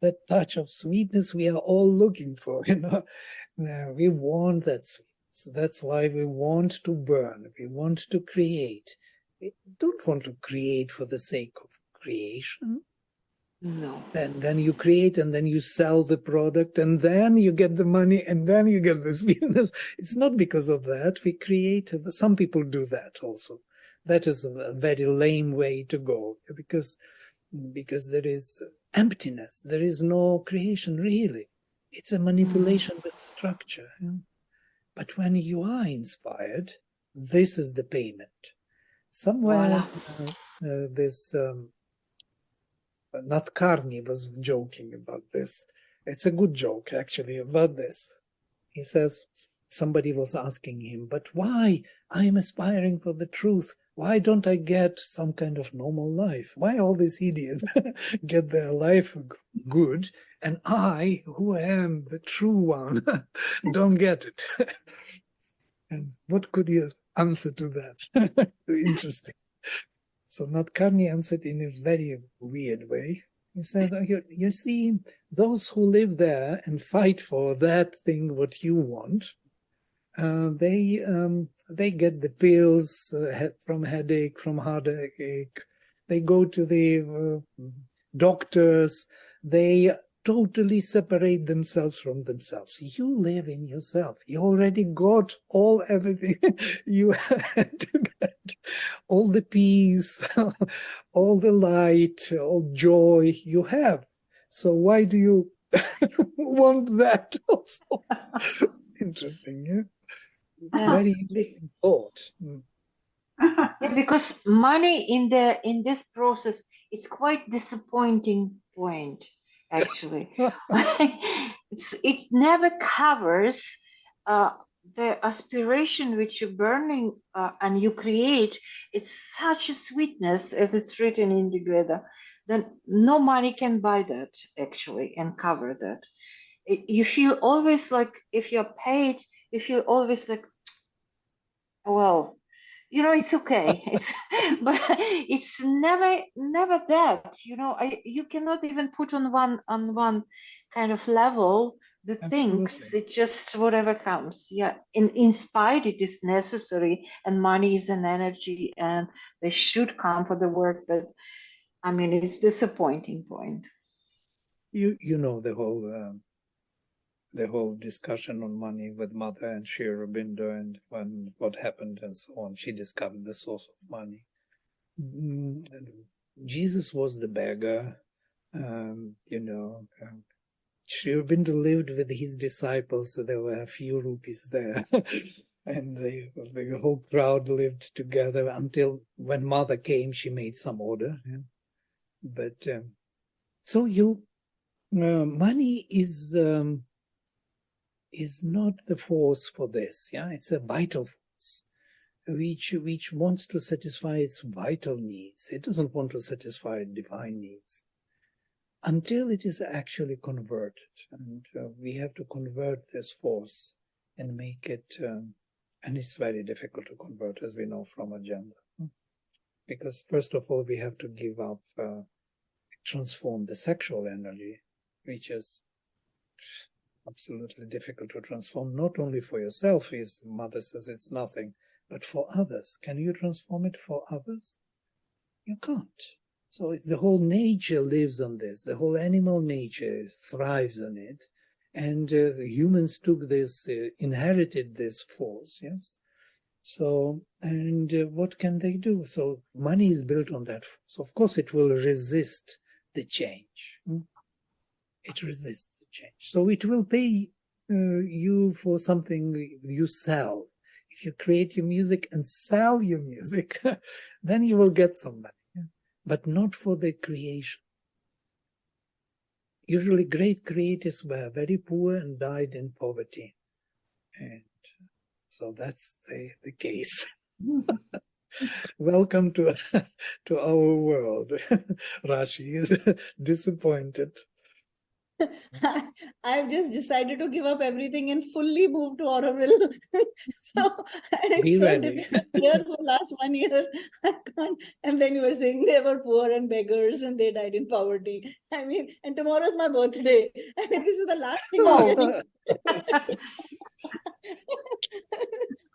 That touch of sweetness we are all looking for. We want that sweetness. That's why we want to burn. We want to create. We don't want to create for the sake of creation. No. Then you create and then you sell the product and then you get the money and then you get the sweetness. It's not because of that. We create. Some people do that also. That is a very lame way to go because there is emptiness. There is no creation really. It's a manipulation with structure. But when you are inspired, this is the payment. Somewhere this Agni was joking about this. It's a good joke, actually, about this. He says, somebody was asking him, but why? I'm aspiring for the truth. Why don't I get some kind of normal life? Why all these idiots get their life good, and I, who am the true one, don't get it? And what could you answer to that? Interesting. So Agni answered in a very weird way. He said, you see, those who live there and fight for that thing what you want, they get the pills from headache, from heartache. They go to the doctors. They totally separate themselves from themselves. You live in yourself. You already got everything you had to get. All the peace, all the light, all joy you have. So why do you want that also? Interesting, yeah? Very interesting thought. Yeah, because money in this process is quite disappointing point, actually. It never covers the aspiration which you're burning and you create. It's such a sweetness, as it's written in Rigveda, then no money can buy that, actually, and cover that. You feel always like, if you're paid, you feel always like, well, it's okay. But it's never that. You cannot even put on one kind of level the things. Absolutely. It just whatever comes. Yeah, in spite it is necessary, and money is an energy, and they should come for the work. But I mean, it's disappointing point. You know the whole the whole discussion on money with Mother and Sri Aurobindo, and what happened and so on. She discovered the source of money. Jesus was the beggar, Sri Aurobindo lived with his disciples, so there were a few rupees there. And the whole crowd lived together until when Mother came, she made some order. Yeah. But so money is not the force for this. Yeah, it's a vital force, which wants to satisfy its vital needs. It doesn't want to satisfy divine needs until it is actually converted. And we have to convert this force and make it, and it's very difficult to convert, as we know from agenda. Because first of all, we have to give up, transform the sexual energy, which is absolutely difficult to transform, not only for yourself, as Mother says it's nothing, but for others. Can you transform it for others? You can't. So the whole nature lives on this. The whole animal nature thrives on it. And the humans took this, inherited this force, yes? So, and what can they do? So money is built on that force. Of course, it will resist the change. It resists the change. So it will pay you for something you sell. If you create your music and sell your music, then you will get some money. But not for the creation. Usually great creators were very poor and died in poverty. And so that's the case. Welcome to our world. Rashi is disappointed. I've just decided to give up everything and fully move to Auroville. And it's so difficult here for the last 1 year. I can't. And then you were saying they were poor and beggars and they died in poverty. I mean, and tomorrow's my birthday. I mean, this is the last thing I'm hearing.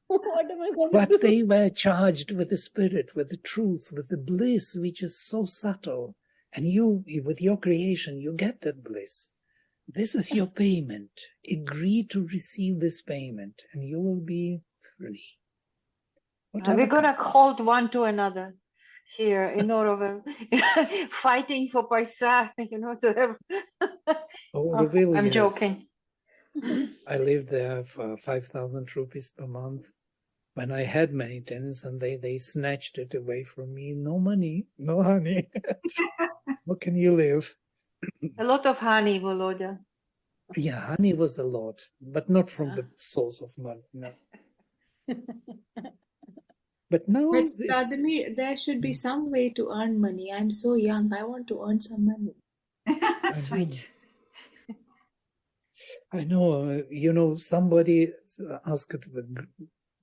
What am I going to do? But they were charged with the spirit, with the truth, with the bliss, which is so subtle. And you, with your creation, you get that bliss. This is your payment. Agree to receive this payment, and you will be free. We're going to hold one to another here in Auroville, fighting for paisa, to have... Really, I'm yes. joking. I lived there for 5,000 rupees per month. When I had maintenance, and they snatched it away from me. No money, no honey. How can you live? A lot of honey, Volodya. Yeah, honey was a lot, but not from the source of money, no. But now... But Vladimir, there should be some way to earn money. I'm so young. I want to earn some money. Sweet. I know, somebody asked a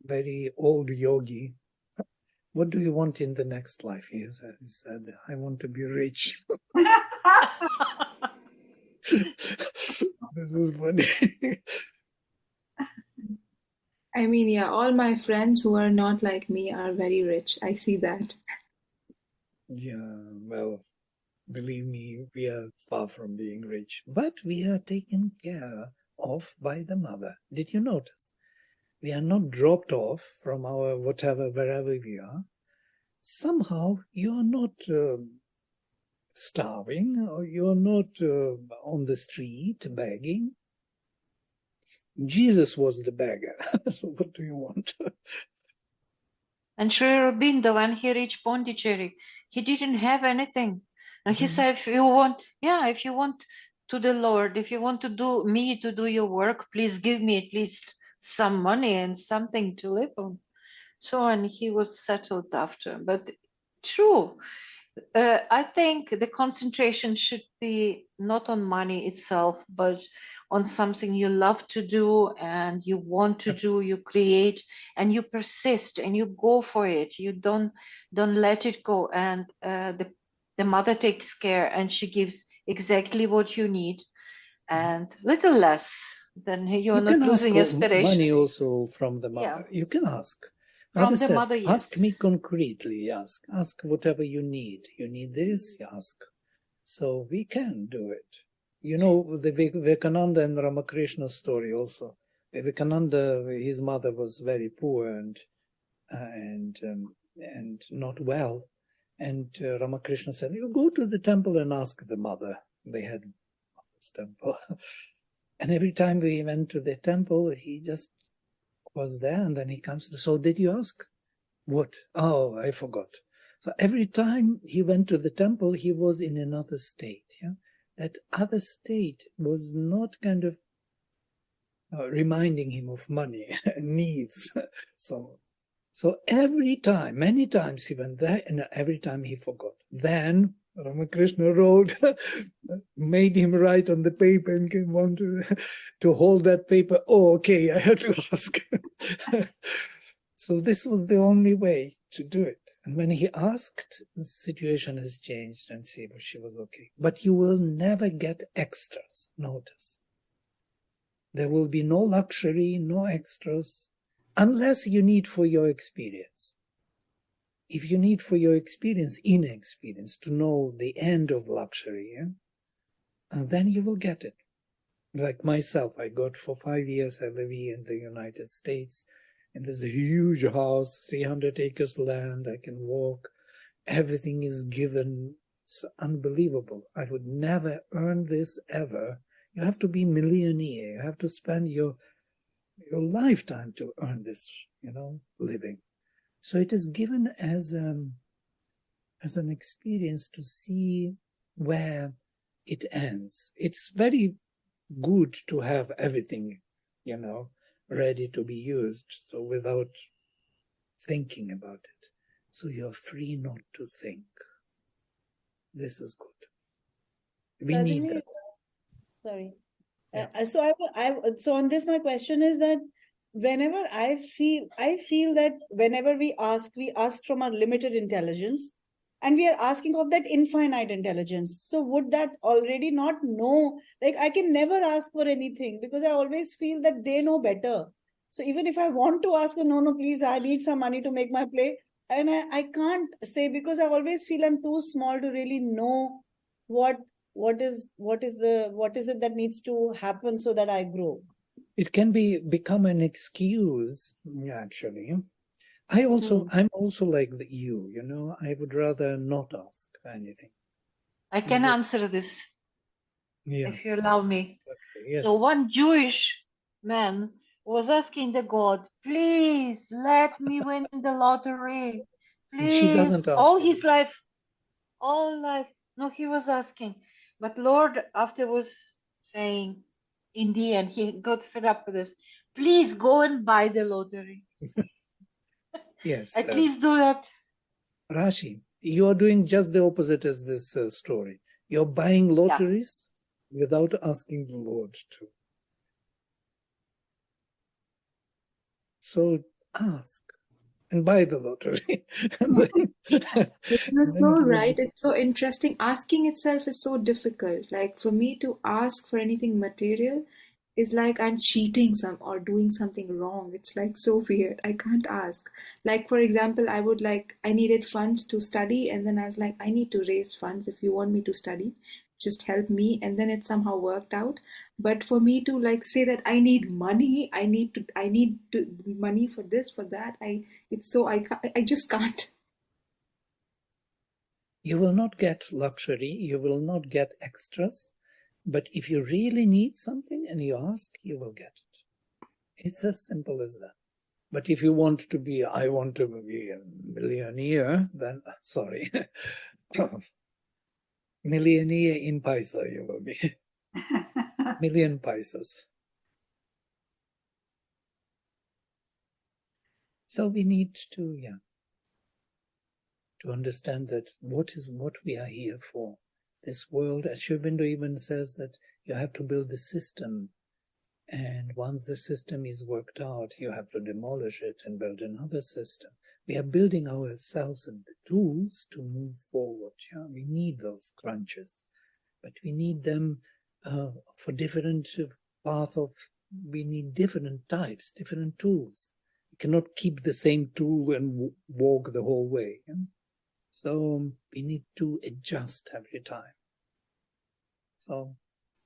very old yogi, what do you want in the next life? He said, I want to be rich. This is funny. I mean, yeah, all my friends who are not like me are very rich. I see that. Yeah, well, believe me, we are far from being rich, but we are taken care of by the Mother. Did you notice? We are not dropped off from our whatever, wherever we are. Somehow you are not starving, or you are not on the street begging. Jesus was the beggar. So what do you want? And Sri Aurobindo, when he reached Pondicherry, he didn't have anything. And he said, if you want to the Lord, if you want to do your work, please give me at least some money and something to live on. So, and he was settled after. But true, I think the concentration should be not on money itself, but on something you love to do and you want to do, you create, and you persist and you go for it. You don't let it go. And the Mother takes care, and she gives exactly what you need, and little less than you're not losing aspiration. Money also from the Mother. Yeah. You can ask. From the Mother, yes. Ask me concretely. Ask whatever you need. You need this, you ask. So we can do it. You know, the Vivekananda and Ramakrishna story also. Vivekananda, his mother was very poor and not well. And Ramakrishna said, you go to the temple and ask the mother. They had mother's temple. And every time we went to the temple, he just was there, and then he comes, so did you ask? What? Oh, I forgot. So every time he went to the temple, he was in another state. Yeah, that other state was not kind of reminding him of money needs. So every time, many times he went there, and every time he forgot. Then Ramakrishna wrote, made him write on the paper and want to hold that paper. Oh, okay, I had to ask. So this was the only way to do it. And when he asked, the situation has changed, and she was okay. But you will never get extras, notice. There will be no luxury, no extras, unless you need for your experience. If you need for your experience, inexperience, to know the end of luxury, then you will get it. Like myself, I got for 5 years, I live here in the United States, and there's a huge house, 300 acres land, I can walk, everything is given. It's unbelievable. I would never earn this ever. You have to be millionaire. You have to spend your lifetime to earn this, living. So it is given as an experience to see where it ends. It's very good to have everything, ready to be used, so without thinking about it. So you're free not to think. This is good. We need that. Sorry. Yeah. So on this, my question is that whenever I feel that whenever we ask from our limited intelligence, and we are asking of that infinite intelligence. So would that already not know? Like, I can never ask for anything because I always feel that they know better. So even if I want to ask, no, please, I need some money to make my play, and I can't say because I always feel I'm too small to really know what is it that needs to happen so that I grow. It can become an excuse, actually. I'm also like you, I would rather not ask anything. I can answer this, if you allow me. Yes. So one Jewish man was asking the God, please let me win the lottery. Please. She doesn't ask. All his life. No, he was asking. But Lord after was saying, in the end, he got fed up with this. Please go and buy the lottery. Yes. At least do that. Rashi, you're doing just the opposite as this story. You're buying lotteries without asking the Lord to. So ask and buy the lottery. You're so right. It's so interesting. Asking itself is so difficult. Like for me to ask for anything material is like I'm cheating or doing something wrong. It's like so weird. I can't ask. Like for example, I needed funds to study, and then I was like, I need to raise funds if you want me to study. Just help me, and then it somehow worked out. But for me to say that I need money, I need money for this, for that, I just can't. You will not get luxury, you will not get extras, but if you really need something and you ask, you will get it. It's as simple as that. But if you want to be, I want to be a millionaire, then sorry. Millionaire in paisa you will be. Million paisas. So we need to understand that what we are here for. This world, as Sri Aurobindo even says, that you have to build the system, and once the system is worked out, you have to demolish it and build another system. We are building ourselves and the tools to move forward. Yeah, we need those crunches, but we need them for different path of. We need different types, different tools. You cannot keep the same tool and walk the whole way. Yeah? So we need to adjust every time. So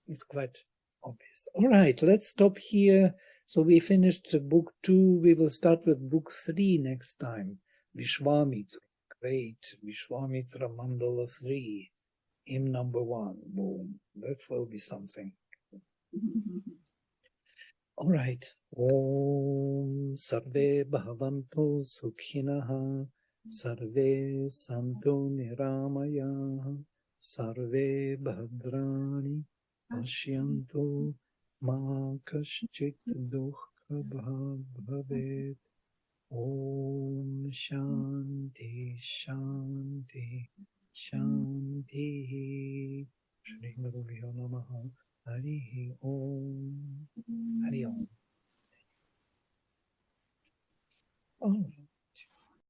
It's quite obvious. All right, let's stop here. So we finished book 2. We will start with book 3 next time. Vishwamitra. Great. Vishwamitra Mandala 3. Hymn number 1. Boom. That will be something. All right. Om Sarve Bhavanto Sukhinaha Sarve Santo Niramaya Sarve Bhadrani Pashyanto Ma Kaschit Dukkha Bhavet. Om Shanti Shanti Shanti. Shri Gurubhyo Namaha. Hari Om. Hari Om. Oh.